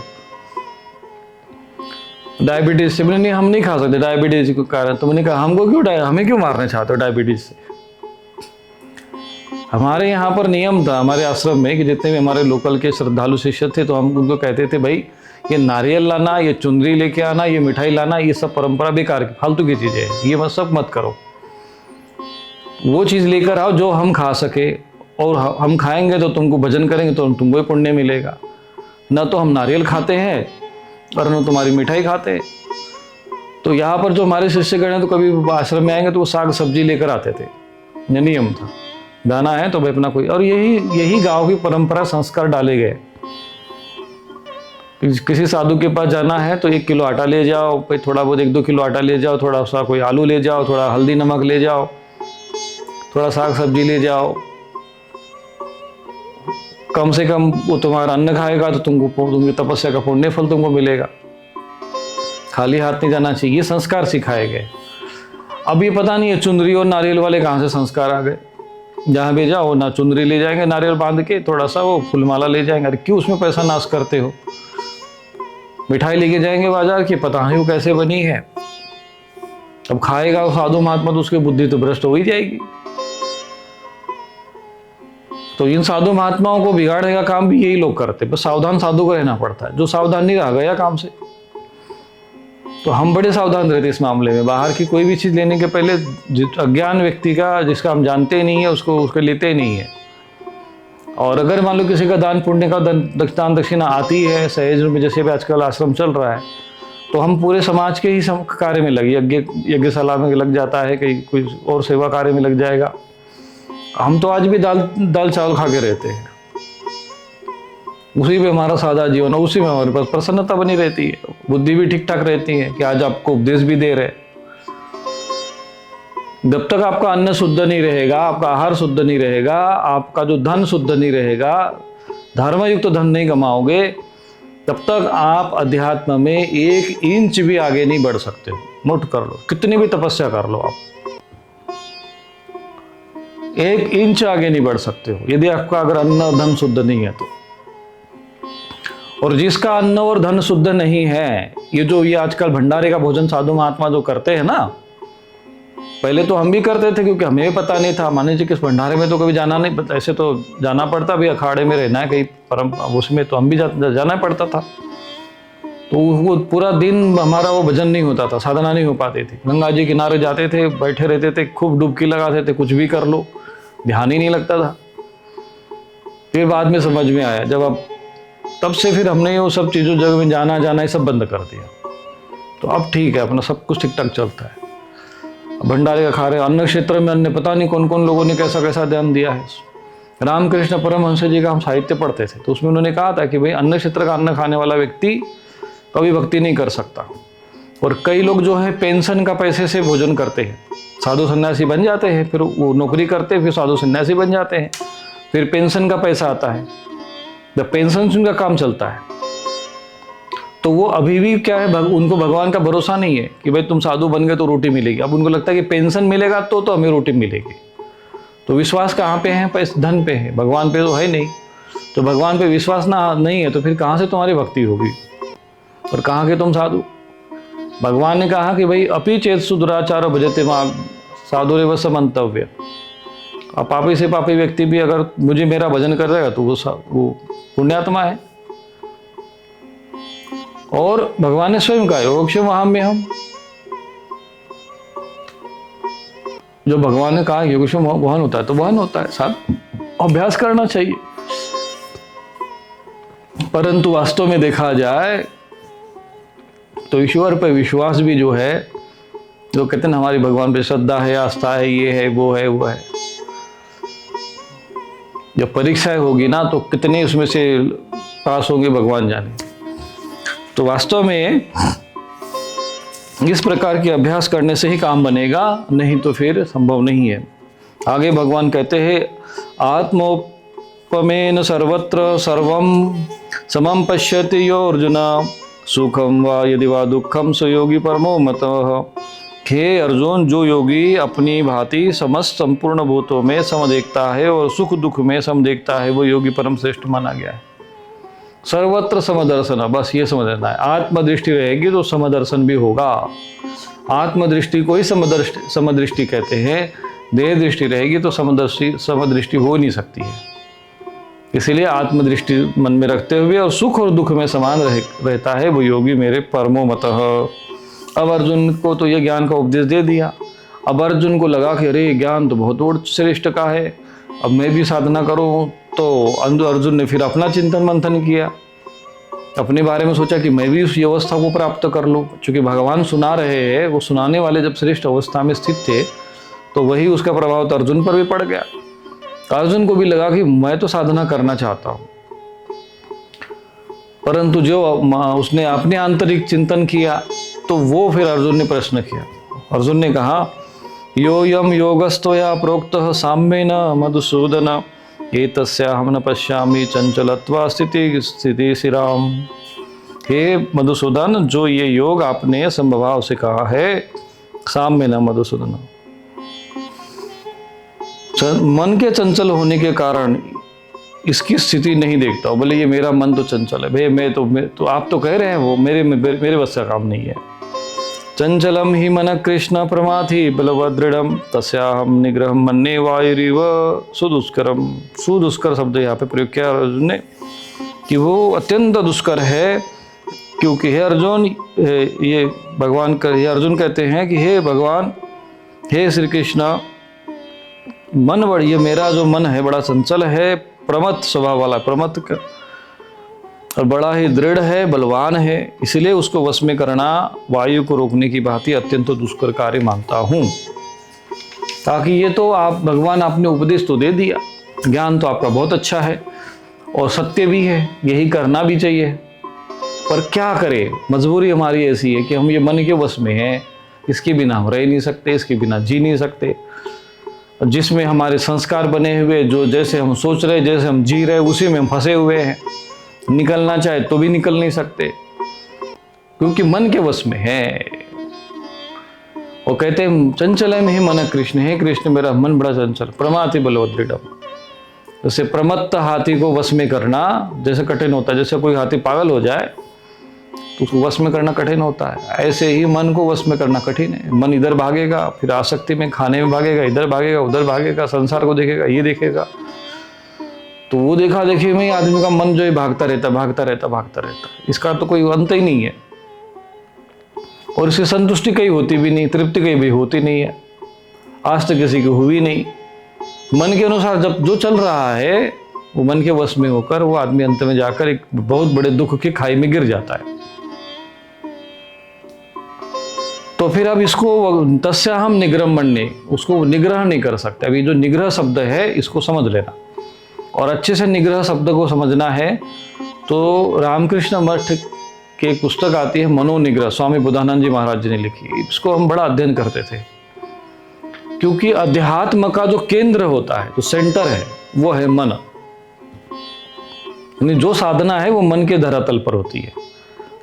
डायबिटीज से, मैंने नहीं हम नहीं खा सकते डायबिटीज के कारण। तो मैंने कहा हमको क्यों, हमें क्यों मारना चाहते हो डायबिटीज से। हमारे यहाँ पर नियम था हमारे आश्रम में कि जितने भी हमारे लोकल के श्रद्धालु शिष्य थे तो हम उनको कहते थे भाई ये नारियल लाना, ये चुनरी लेके आना, ये मिठाई लाना, ये सब परंपरा बेकार की फालतू की चीज़ें हैं, ये सब मत करो। वो चीज़ लेकर आओ जो हम खा सके, और हम खाएंगे तो तुमको भजन करेंगे तो तुमको ही पुण्य मिलेगा। न तो हम नारियल खाते हैं और न तुम्हारी मिठाई खाते हैं। तो यहाँ पर जो हमारे शिष्यगण हैं तो कभी आश्रम में आएंगे तो वो साग सब्जी लेकर आते थे, ये नियम था। दाना है तो भाई अपना कोई, और यही गांव की परंपरा संस्कार डाले गए। किसी साधु के पास जाना है तो 1 किलो आटा ले जाओ, भाई थोड़ा बहुत 1-2 किलो आटा ले जाओ, थोड़ा सा कोई आलू ले जाओ, थोड़ा हल्दी नमक ले जाओ, थोड़ा साग सब्जी ले जाओ। कम से कम वो तुम्हारा अन्न खाएगा तो तुमको तुमकी तपस्या का पुण्य फल तुमको मिलेगा। खाली हाथ नहीं जाना चाहिए, ये संस्कार सिखाए गए। अब ये पता नहीं है चुनरी और नारियल वाले कहाँ से संस्कार आ गए। जहाँ भी जाओ ना चुनरी ले जाएंगे, नारियल बांध के थोड़ा सा वो फूलमाला ले जाएंगे। अरे क्यों उसमें पैसा नाश करते हो? मिठाई लेके जाएंगे बाजार की, पता नहीं वो कैसे बनी है। अब खाएगा वो साधु महात्मा तो उसकी बुद्धि तो भ्रष्ट हो ही जाएगी। तो इन साधु महात्माओं को बिगाड़ने का काम भी यही लोग करते हैं। बस सावधान साधु को रहना पड़ता है, जो सावधान नहीं रह गया काम से। तो हम बड़े सावधान रहते इस मामले में। बाहर की कोई भी चीज़ लेने के पहले अज्ञान व्यक्ति का, जिसका हम जानते नहीं है, उसको लेते नहीं है। और अगर मान लो किसी का दान पुण्य का दान दक्षिणा आती है सहज में, जैसे भी आजकल आश्रम चल रहा है, तो हम पूरे समाज के ही कार्य में लगे, यज्ञशाला में लग जाता है, कहीं कोई और सेवा कार्य में लग जाएगा। हम तो आज भी दाल चावल खा के रहते हैं, उसी पे हमारा सादा जीवन है, उसी में हमारे पास प्रसन्नता बनी रहती है, बुद्धि भी ठीक ठाक रहती है कि आज आपको उपदेश भी दे रहे। जब तक आपका अन्न शुद्ध नहीं रहेगा, आपका आहार शुद्ध नहीं रहेगा, आपका जो धन शुद्ध नहीं रहेगा, धर्मयुक्त तो धन नहीं कमाओगे, तब तक आप अध्यात्म में 1 इंच भी आगे नहीं बढ़ सकते हो। नोट कर लो, कितनी भी तपस्या कर लो, आप 1 इंच आगे नहीं बढ़ सकते हो यदि आपका अगर अन्न और धन शुद्ध नहीं है तो। और जिसका अन्न और धन शुद्ध नहीं है, ये आजकल भंडारे का भोजन साधु महात्मा जो करते हैं ना, पहले तो हम भी करते थे क्योंकि हमें पता नहीं था। मान लीजिए किस भंडारे में तो कभी जाना नहीं, ऐसे तो जाना पड़ता भी, अखाड़े में रहना है कहीं परम, उसमें तो हम भी जाना पड़ता था। तो वो पूरा दिन हमारा वो भजन नहीं होता था, साधना नहीं हो पाती थी। गंगा जी किनारे जाते थे, बैठे रहते थे, खूब डुबकी लगाते थे, कुछ भी कर लो, ध्यान ही नहीं लगता था। फिर बाद में समझ में आया, जब अब तब से फिर हमने वो सब चीज़ों जगह में जाना ये सब बंद कर दिया। तो अब ठीक है, अपना सब कुछ ठीक ठाक चलता है। भंडारे का खा रहे, अन्न क्षेत्र में अन्य पता नहीं कौन कौन लोगों ने कैसा कैसा ध्यान दिया है। रामकृष्ण परमहंस जी का हम साहित्य पढ़ते थे, तो उसमें उन्होंने कहा था कि भाई अन्न क्षेत्र का अन्न खाने वाला व्यक्ति कभी भक्ति नहीं कर सकता। और कई लोग जो है पेंशन का पैसे से भोजन करते हैं, साधु सन्यासी बन जाते हैं, फिर वो नौकरी करते हैं, फिर साधु सन्यासी बन जाते हैं, फिर पेंशन का पैसा आता है, जब पेंशन से उनका काम चलता है। तो वो अभी भी क्या है, उनको भगवान का भरोसा नहीं है कि भाई तुम साधु बन गए तो रोटी मिलेगी। अब उनको लगता है कि पेंशन मिलेगा तो हमें रोटी मिलेगी। तो विश्वास कहाँ पे है? पैसे धन पे है, भगवान पे तो है नहीं। तो भगवान पे विश्वास नहीं है तो फिर कहाँ से तुम्हारी भक्ति होगी और कहाँ के तुम साधु? भगवान ने कहा कि भाई अपि चेत सुदुराचार भजते मां साधुरेव स मंतव्य। अब पापी से पापी व्यक्ति भी अगर मुझे मेरा भजन कर देगा तो वो पुण्यात्मा है। और भगवान ने स्वयं कहा योगक्षेम अहम्यहम्, जो भगवान ने कहा योगक्षेम वहन होता है तो वहन होता है, साथ अभ्यास करना चाहिए। परंतु वास्तव में देखा जाए तो ईश्वर पर विश्वास भी जो है, जो कहते हैं हमारी भगवान पे श्रद्धा है, आस्था है, ये है वो है वो है, जब परीक्षाएं होगी ना तो कितने उसमें से पास होंगे भगवान जाने। तो वास्तव में इस प्रकार के अभ्यास करने से ही काम बनेगा, नहीं तो फिर संभव नहीं है। आगे भगवान कहते हैं आत्मोपमेन सर्वत्र सर्वम समम पश्यति यो अर्जुन सुखम वा यदि वा दुखम स योगी परमो मतः। हे अर्जुन, जो योगी अपनी भांति समस्त संपूर्ण भूतों में सम देखता है और सुख दुख में सम देखता है, वो योगी परम श्रेष्ठ माना गया है। सर्वत्र समदर्शन, बस ये समझना है। आत्मदृष्टि रहेगी तो समदर्शन भी होगा। आत्मदृष्टि को ही समदृष्टि कहते हैं। देह दृष्टि रहेगी तो समदृष्टि हो नहीं सकती है। इसीलिए आत्मदृष्टि मन में रखते हुए और सुख और दुख में समान रहता है, वो योगी मेरे परमो मतः। अब अर्जुन को तो ये ज्ञान का उपदेश दे दिया। अब अर्जुन को लगा कि अरे ज्ञान तो बहुत और श्रेष्ठ का है, अब मैं भी साधना करूं। तो अर्जुन ने फिर अपना चिंतन मंथन किया, अपने बारे में सोचा कि मैं भी उस अवस्था को प्राप्त कर लूं। क्योंकि भगवान सुना रहे हैं, वो सुनाने वाले जब श्रेष्ठ अवस्था में स्थित थे तो वही उसका प्रभाव तो अर्जुन पर भी पड़ गया। अर्जुन को भी लगा कि मैं तो साधना करना चाहता हूं, परंतु जो उसने अपने आंतरिक चिंतन किया तो वो फिर अर्जुन ने प्रश्न किया। अर्जुन ने कहा योयम योगस्तोया प्रोक्तः साम्येन मधुसूदन एतस्याहं न पश्यामि चंचलत्वा स्थिति शिराम। हे मधुसूदन, जो ये योग आपने संभवाव से कहा है, साम्य न मधुसूदन, मन के चंचल होने के कारण इसकी स्थिति नहीं देखता हूं। बोले ये मेरा मन तो चंचल है, भाई मैं तो आप तो कह रहे हैं वो मेरे बस का काम नहीं है। चंचलम ही मन कृष्ण प्रमाथि बलभद्रम तस्याहम निग्रह मन्ने वायुरिव सुदुष्करम। सुदुष्कर शब्द यहाँ पे प्रयोग किया अर्जुन ने कि वो अत्यंत दुष्कर है, क्योंकि हे अर्जुन, ये भगवान ये अर्जुन कहते हैं कि हे भगवान, हे श्री कृष्ण, मन ये मेरा जो मन है बड़ा चंचल है, प्रमत्त स्वभाव वाला, प्रमत्त और बड़ा ही दृढ़ है, बलवान है, इसलिए उसको वश में करना वायु को रोकने की भांति अत्यंत दुष्कर कार्य मानता हूं। ताकि ये तो आप भगवान, आपने उपदेश तो दे दिया, ज्ञान तो आपका बहुत अच्छा है और सत्य भी है, यही करना भी चाहिए, पर क्या करें, मजबूरी हमारी ऐसी है कि हम ये मन के वश में हैं, इसके बिना हम रह नहीं सकते, इसके बिना जी नहीं सकते, जिसमें हमारे संस्कार बने हुए, जो जैसे हम सोच रहे, जैसे हम जी रहे, उसी में हम फंसे हुए हैं, निकलना चाहे तो भी निकल नहीं सकते, क्योंकि मन के वश में है। वो कहते हैं चंचल में ही मन कृष्ण, है कृष्ण मेरा मन बड़ा चंचल, प्रमाथि बलवदृढ़म। जैसे प्रमत्त हाथी को वश में करना जैसे कठिन होता है, जैसे कोई हाथी पागल हो जाए तो उसको वश में करना कठिन होता है, ऐसे ही मन को वश में करना कठिन है। मन इधर भागेगा, फिर आसक्ति में खाने में भागेगा, इधर भागेगा, उधर भागेगा, संसार को देखेगा, ये देखेगा, तो वो देखा देखी में आदमी का मन जो है भागता रहता। इसका तो कोई अंत ही नहीं है, और इसकी संतुष्टि कहीं होती भी नहीं, तृप्ति कहीं भी होती नहीं है, आज तक किसी की हुई नहीं। मन के अनुसार जब जो चल रहा है वो मन के वश में होकर वो आदमी अंत में जाकर एक बहुत बड़े दुख की खाई में गिर जाता है। तो फिर अब इसको तस्या हम निग्रह मन्ने, उसको निग्रह नहीं कर सकते। अभी जो निग्रह शब्द है इसको समझ लेना, और अच्छे से निग्रह शब्द को समझना है तो रामकृष्ण मठ की एक पुस्तक आती है मनोनिग्रह, स्वामी बुधानंद जी महाराज जी ने लिखी। इसको हम बड़ा अध्ययन करते थे, क्योंकि अध्यात्म का जो केंद्र होता है, जो सेंटर है, वो है मन। यानी जो साधना है वो मन के धरातल पर होती है,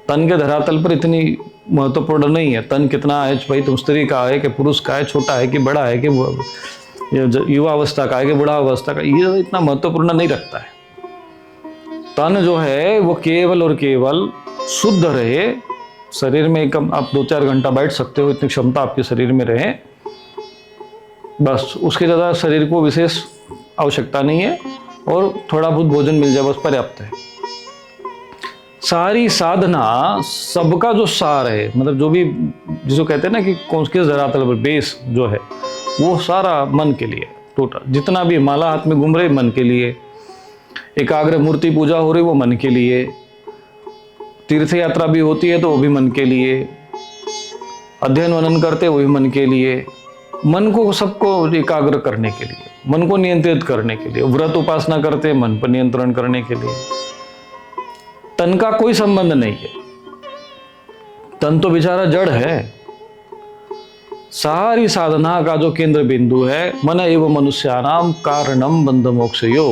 तन के धरातल पर इतनी महत्वपूर्ण नहीं है। तन कितना है, भाई तुम स्त्री का है कि पुरुष का है, छोटा है कि बड़ा है, कि युवा अवस्था का है कि बुढ़ा अवस्था का, ये इतना महत्वपूर्ण नहीं रखता है। तन जो है वो केवल और केवल शुद्ध रहे, शरीर में कम आप 2-4 घंटा बैठ सकते हो, इतनी क्षमता आपके शरीर में रहे, बस उसके ज़्यादा शरीर को विशेष आवश्यकता नहीं है, और थोड़ा बहुत भोजन मिल जाए बस पर्याप्त है। सारी साधना सबका जो सार है, मतलब जो भी जिसको कहते हैं ना कि कौन किस धरातल पर बेस जो है, वो सारा मन के लिए, टोटल जितना भी माला हाथ में घूम रहे मन के लिए, एकाग्र मूर्ति पूजा हो रही वो मन के लिए, तीर्थ यात्रा भी होती है तो वो भी मन के लिए, अध्ययन वनन करते वो भी मन के लिए, मन को सबको एकाग्र करने के लिए, मन को नियंत्रित करने के लिए, व्रत उपासना करते मन पर नियंत्रण करने के लिए। तन का कोई संबंध नहीं है, तन तो बेचारा जड़ है। सारी साधना का जो केंद्र बिंदु है मन एवं मनुष्यानाम कारणम बंध मोक्ष यो,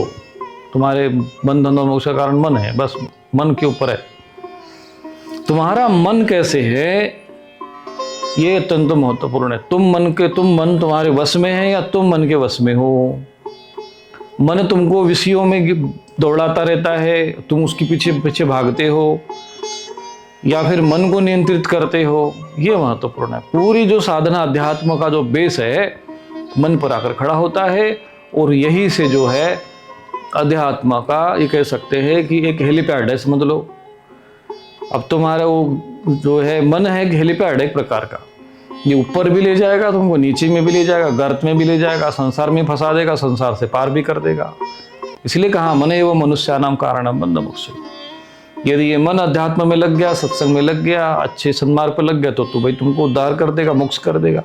तुम्हारे बंधन और मोक्ष का कारण मन है, बस मन के ऊपर है। तुम्हारा मन कैसे है ये अत्यंत महत्वपूर्ण है। तुम मन तुम्हारे वश में है या तुम मन के वश में हो। मन तुमको विषयों में दौड़ाता रहता है, तुम उसके पीछे पीछे भागते हो, या फिर मन को नियंत्रित करते हो, ये महत्वपूर्ण है। पूरी जो साधना अध्यात्म का जो बेस है मन पर आकर खड़ा होता है, और यही से जो है अध्यात्म का ये कह सकते हैं कि एक हेलीपैड है, समझ लो। अब तुम्हारा वो जो है मन है एक हेलीपैड एक प्रकार का, ये ऊपर भी ले जाएगा तुमको, नीचे में भी ले जाएगा, गर्त में भी ले जाएगा, संसार में फंसा देगा, संसार से पार भी कर देगा। इसलिए कहा मन एवं मनुष्यानाम कारणम बंध मोक्ष। यदि ये मन अध्यात्म में लग गया, सत्संग में लग गया, अच्छे सन्मार्ग पर लग गया, तो भाई तुमको उद्धार कर देगा, मोक्ष कर देगा।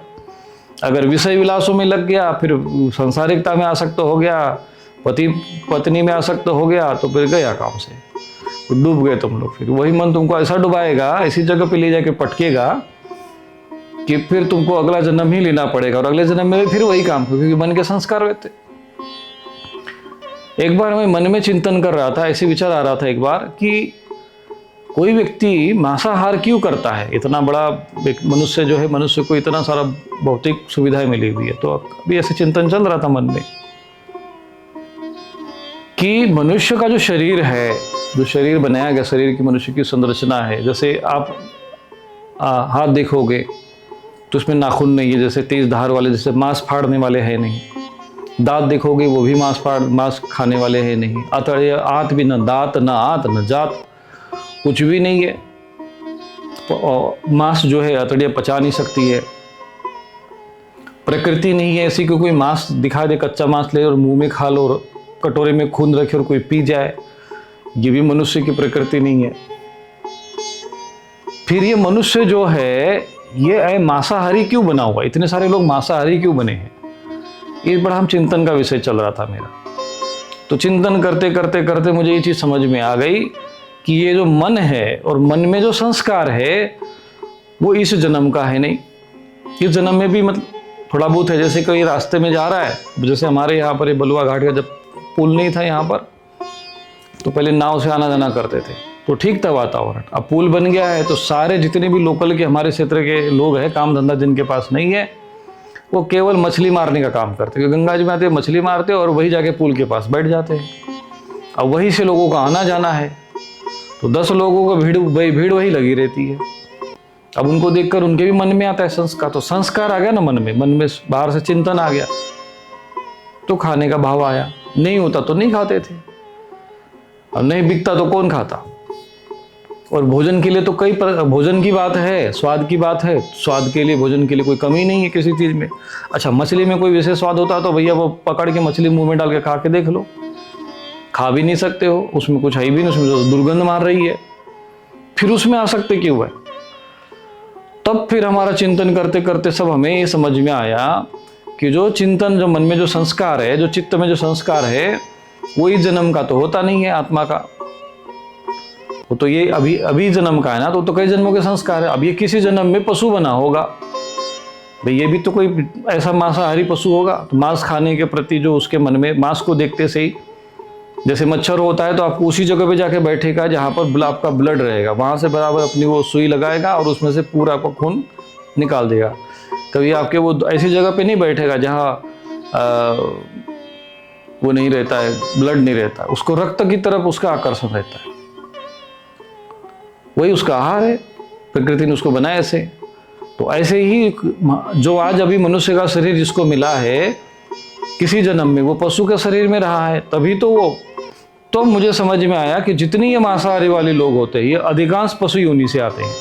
अगर विषय विलासों में लग गया, फिर सांसारिकता में आसक्त हो गया, पति पत्नी में आसक्त हो गया, तो फिर गया काम से, डूब गए तुम लोग। फिर वही मन तुमको ऐसा डुबाएगा, ऐसी जगह पे ले जाके पटकेगा कि फिर तुमको अगला जन्म ही लेना पड़ेगा, और अगले जन्म में फिर वही काम, क्योंकि मन के संस्कार रहते। एक बार मैं मन में चिंतन कर रहा था, ऐसे विचार आ रहा था एक बार कि कोई व्यक्ति मांसाहार क्यों करता है? इतना बड़ा एक मनुष्य जो है, मनुष्य को इतना सारा भौतिक सुविधाएं मिली हुई है। तो अभी ऐसे चिंतन चल रहा था मन में कि मनुष्य का जो शरीर है, जो शरीर बनाया गया, शरीर की मनुष्य की संरचना है, जैसे आप हाथ देखोगे तो उसमें नाखून नहीं है, जैसे तेज धार वाले, जैसे मांस फाड़ने वाले है नहीं। दांत देखोगे वो भी मांस खाने वाले है नहीं। आंत भी, न दांत न आंत न जात, कुछ भी नहीं है। मांस जो है अतड़ियाँ पचा नहीं सकती है। प्रकृति नहीं है ऐसी कि कोई मांस दिखा दे, कच्चा मांस ले और मुंह में खा लो, और कटोरे में खून रखे और कोई पी जाए। ये भी मनुष्य की प्रकृति नहीं है। फिर ये मनुष्य जो है ये मांसाहारी क्यों बना हुआ? इतने सारे लोग मांसाहारी क्यों बने हैं? ये बड़ा हम चिंतन का विषय चल रहा था मेरा। तो चिंतन करते करते करते मुझे ये चीज़ समझ में आ गई कि ये जो मन है और मन में जो संस्कार है वो इस जन्म का है नहीं। इस जन्म में भी मतलब थोड़ा बहुत है। जैसे कोई रास्ते में जा रहा है, जैसे हमारे यहाँ पर बलुआ घाट का जब पुल नहीं था यहाँ पर, तो पहले नाव से आना जाना करते थे, तो ठीक था वातावरण। अब पुल बन गया है तो सारे जितने भी लोकल के हमारे क्षेत्र के लोग हैं, काम धंधा जिनके पास नहीं है, वो केवल मछली मारने का काम करते हैं। गंगा जी में आते मछली मारते और वही जाके पुल के पास बैठ जाते हैं। अब वहीं से लोगों का आना जाना है, तो 10 लोगों को भीड़ वही लगी रहती है। अब उनको देखकर उनके भी मन में आता है संस्कार। तो संस्कार आ गया ना मन में बाहर से चिंतन आ गया तो खाने का भाव आया। नहीं होता तो नहीं खाते थे, और नहीं बिकता तो कौन खाता। और भोजन के लिए तो भोजन की बात है, स्वाद की बात है। स्वाद के लिए, भोजन के लिए कोई कमी नहीं है किसी चीज़ में। अच्छा, मछली में कोई विशेष स्वाद होता तो भैया वो पकड़ के मछली मुंह में डाल के खा के देख लो। खा भी नहीं सकते हो, उसमें कुछ है भी नहीं, उसमें तो दुर्गंध मार रही है। फिर उसमें आसक्ति क्यों है? तब फिर हमारा चिंतन करते करते सब हमें ये समझ में आया कि जो चिंतन, जो मन में जो संस्कार है, जो चित्त में जो संस्कार है, वो इस जन्म का तो होता नहीं है, आत्मा का। वो तो ये अभी जन्म का है ना, तो कई जन्मों के संस्कार है। अब ये किसी जन्म में पशु बना होगा भाई, ये भी तो कोई ऐसा मांसाहारी पशु होगा। तो मांस खाने के प्रति जो उसके मन में, मांस को देखते से ही, जैसे मच्छर होता है तो आपको उसी जगह पे जाके बैठेगा जहाँ पर आपका ब्लड रहेगा, वहाँ से बराबर अपनी वो सुई लगाएगा और उसमें से पूरा आपका खून निकाल देगा। कभी आपके वो ऐसी जगह पे नहीं बैठेगा जहाँ वो नहीं रहता है, ब्लड नहीं रहता। उसको रक्त की तरफ उसका आकर्षण रहता है, वही उसका आहार है। प्रकृति ने उसको बनाया ऐसे। तो ऐसे ही जो आज अभी मनुष्य का शरीर जिसको मिला है, किसी जन्म में वो पशु के शरीर में रहा है, तभी तो वो। तो मुझे समझ में आया कि जितनी ये मांसाहारी वाले लोग होते हैं, ये अधिकांश पशु योनि से आते हैं।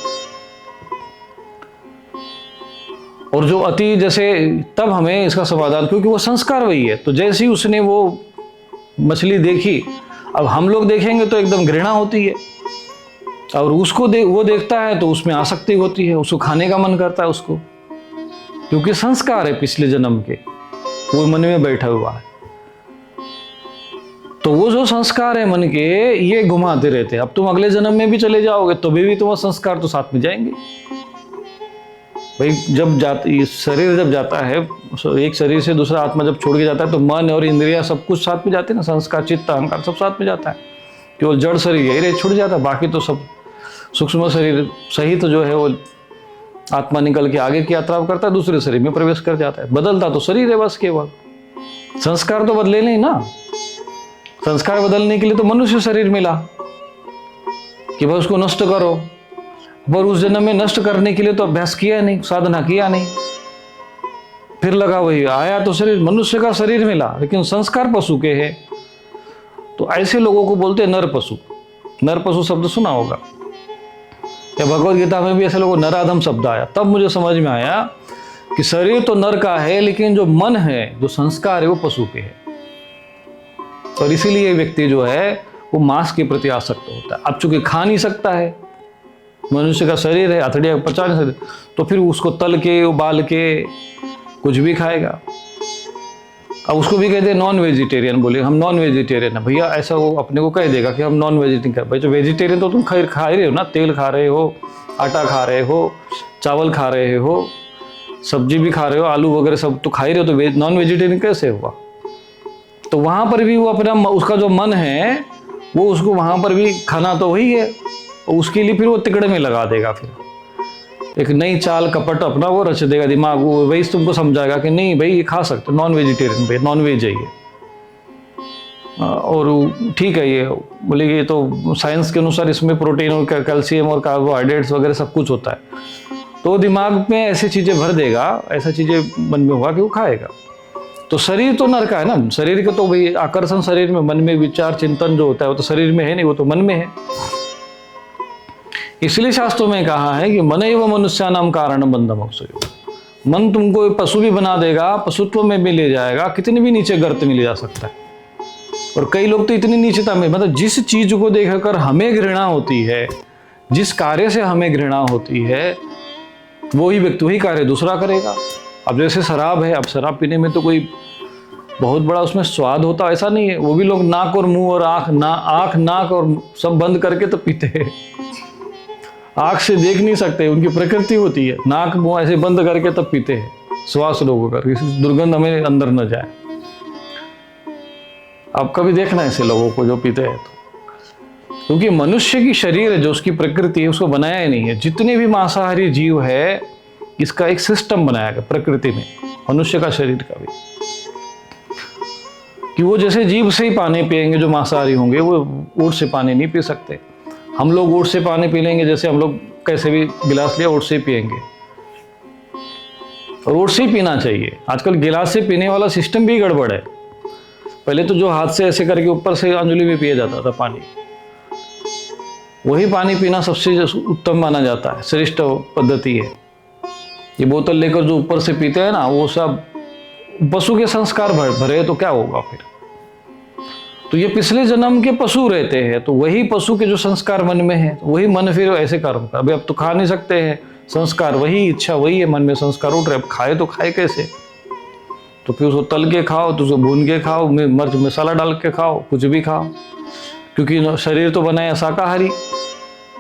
और जो अति, जैसे तब हमें इसका समाधान, क्योंकि वो संस्कार वही है। तो जैसे ही उसने वो मछली देखी, अब हम लोग देखेंगे तो एकदम घृणा होती है, और उसको वो देखता है तो उसमें आसक्ति होती है, उसको खाने का मन करता है उसको, क्योंकि संस्कार है पिछले जन्म के, वो मन में बैठा हुआ है। तो वो जो संस्कार है मन के, ये घुमाते रहते हैं। अब तुम अगले जन्म में भी चले जाओगे तो भी तुम्हारे संस्कार तो साथ में जाएंगे भाई। शरीर जब जाता है, एक शरीर से दूसरा आत्मा जब छोड़ के जाता है, तो मन और इंद्रिया सब कुछ साथ में जाते हैं ना, संस्कार, चित्त, अहंकार सब साथ में जाता है। केवल जड़ शरीर यही छूट जाता है, बाकी तो सब सूक्ष्म शरीर सहित तो जो है वो आत्मा निकल के आगे की यात्रा करता है, दूसरे शरीर में प्रवेश कर जाता है। बदलता तो शरीर है बस, केवल संस्कार तो बदले नहीं ना। संस्कार बदलने के लिए तो मनुष्य शरीर मिला कि भाई उसको नष्ट करो, पर उस जन्म में नष्ट करने के लिए तो अभ्यास किया नहीं, साधना किया नहीं। फिर लगा वही आया तो शरीर, मनुष्य का शरीर मिला, लेकिन संस्कार पशु के हैं। तो ऐसे लोगों को बोलते हैं नर पशु। नर पशु शब्द सुना होगा, या भगवत गीता में भी ऐसे लोगों नराधम शब्द आया। तब मुझे समझ में आया कि शरीर तो नर का है, लेकिन जो मन है, जो संस्कार है, वो पशु के है। और इसीलिए व्यक्ति जो है वो मांस के प्रति आसक्त होता है। अब चूंकि खा नहीं सकता है, मनुष्य का शरीर है, हथड़ियाँ पचा नहीं सकते, तो फिर उसको तल के, उबाल के कुछ भी खाएगा। अब उसको भी कहते हैं नॉन वेजिटेरियन। बोले हम नॉन वेजिटेरियन है भैया, ऐसा वो अपने को कह देगा कि हम नॉन वेजिटेरियन। भाई जो वेजिटेरियन तो तुम खा ही रहे हो ना, तेल खा रहे हो, आटा खा रहे हो, चावल खा रहे हो, सब्जी भी खा रहे हो, आलू वगैरह सब तो खा ही रहे हो, तो नॉन वेजिटेरियन कैसे हुआ? तो वहाँ पर भी वो अपना, उसका जो मन है वो उसको वहाँ पर भी खाना तो वही है, और उसके लिए फिर वो तिकड़े में लगा देगा, फिर एक नई चाल कपट अपना वो रच देगा दिमाग, वो वही तुमको समझाएगा कि नहीं भाई ये खा सकते, नॉन वेजिटेरियन भाई, नॉन वेज है ये, और ठीक है ये, बोले ये तो साइंस के अनुसार इसमें प्रोटीन और कैल्शियम और कार्बोहाइड्रेट्स वगैरह सब कुछ होता है, तो दिमाग में ऐसी चीज़ें भर देगा, ऐसा चीज़ें मन में होगा कि वो खाएगा। तो शरीर तो नर का है ना, शरीर का तो भाई आकर्षण शरीर में, मन में विचार चिंतन जो होता है वो तो शरीर में है नहीं, वो तो मन में है। इसलिए शास्त्रों में कहा है कि मन एवं मनुष्यानाम कारणम बंधम अक्षयो, मन तुमको पशु भी बना देगा, पशुत्व में भी ले जाएगा, कितने भी नीचे गर्त में ले जा सकता है। और कई लोग तो इतनी नीचता में, मतलब जिस चीज को देखकर हमें घृणा होती है, जिस कार्य से हमें घृणा होती है, वही व्यक्ति वही कार्य दूसरा करेगा। अब जैसे शराब है, अब शराब पीने में तो कोई बहुत बड़ा उसमें स्वाद होता ऐसा नहीं है, वो भी लोग नाक और मुंह और आंख नाक और सब बंद करके तो पीते हैं, आंख से देख नहीं सकते, उनकी प्रकृति होती है, नाक मुंह ऐसे बंद करके तब पीते हैं, श्वास रोक कर, दुर्गंध हमें अंदर न जाए। आप कभी देखना ऐसे लोगों को जो पीते हैं, तो क्योंकि मनुष्य की शरीर है जो उसकी प्रकृति है, उसको बनाया ही नहीं है। जितने भी मांसाहारी जीव है, इसका एक सिस्टम बनाया गया प्रकृति में, मनुष्य का शरीर का भी, कि वो जैसे जीभ से ही पानी पिएंगे, जो मांसाहारी होंगे वो ओट से पानी नहीं पी सकते। हम लोग ओट से पानी पी लेंगे, जैसे हम लोग कैसे भी गिलास लिया ओट से ही पिएंगे, और ओट से ही पीना चाहिए। आजकल गिलास से पीने वाला सिस्टम भी गड़बड़ है। पहले तो जो हाथ से ऐसे करके ऊपर से अंजलि में पिया जाता था पानी, वही पानी पीना सबसे उत्तम माना जाता है, श्रेष्ठ पद्धति है। ये बोतल लेकर जो ऊपर से पीते हैं ना, वो सब पशु के संस्कार भरे, तो क्या होगा फिर? तो ये पिछले जन्म के पशु रहते हैं, तो वही पशु के जो संस्कार मन में है, तो वही मन फिर ऐसे कर्म कर। अभी अब तो खा नहीं सकते हैं, संस्कार वही, इच्छा वही है, मन में संस्कार उठ रहे, अब खाए तो खाए कैसे? तो फिर उसको तल के खाओ, तो उसको भून के खाओ, मिर्च मसाला डाल के खाओ, कुछ भी खाओ, क्योंकि शरीर तो बनाया शाकाहारी,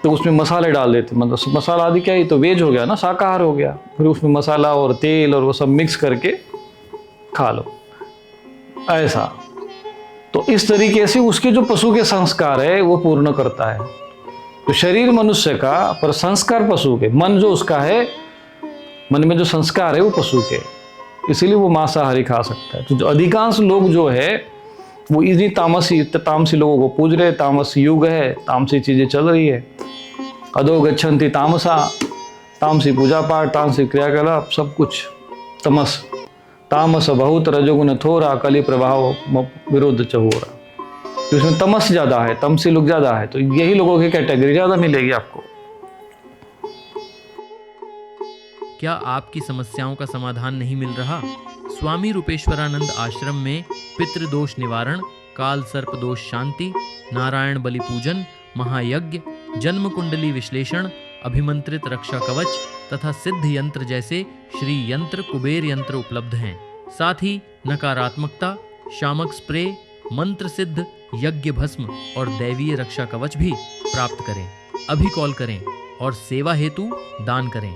तो उसमें मसाले डाल देते, मतलब मसाला आदि क्या ही तो वेज हो गया ना, शाकाहार हो गया, फिर उसमें मसाला और तेल और वो सब मिक्स करके खा लो ऐसा। तो इस तरीके से उसके जो पशु के संस्कार है वो पूर्ण करता है। तो शरीर मनुष्य का, पर संस्कार पशु के, मन जो उसका है, मन में जो संस्कार है वो पशु के, इसीलिए वो मांसाहारी खा सकता है। तो जो अधिकांश लोग जो है वो इन्हीं तामसी लोगों को पूज रहे, तामस युग है, तामसी चीजें चल रही है, अधो गच्छन्ति तामसा, तामसी पूजा पाठ, तामसी क्रियाकलाप, सब कुछ तमस, तामस बहुत, रजोगुण थोड़ा, कली प्रभाव विरोध चहोरा। तो इसमें तमस ज्यादा है, तमसी लोग ज्यादा है, तो यही लोगों की कैटेगरी ज्यादा मिलेगी आपको। क्या आपकी समस्याओं का समाधान नहीं मिल रहा? स्वामी रूपेश्वरानंद आश्रम में पितृदोष निवारण, काल सर्प दोष शांति, नारायण बलि पूजन, महायज्ञ, जन्म कुंडली विश्लेषण, अभिमंत्रित रक्षा कवच तथा सिद्ध यंत्र जैसे श्री यंत्र, कुबेर यंत्र उपलब्ध हैं। साथ ही नकारात्मकता, शामक स्प्रे, मंत्र सिद्ध यज्ञ भस्म और दैवीय रक्षा कवच भी प्राप्त करें। अभी कॉल करें और सेवा हेतु दान करें।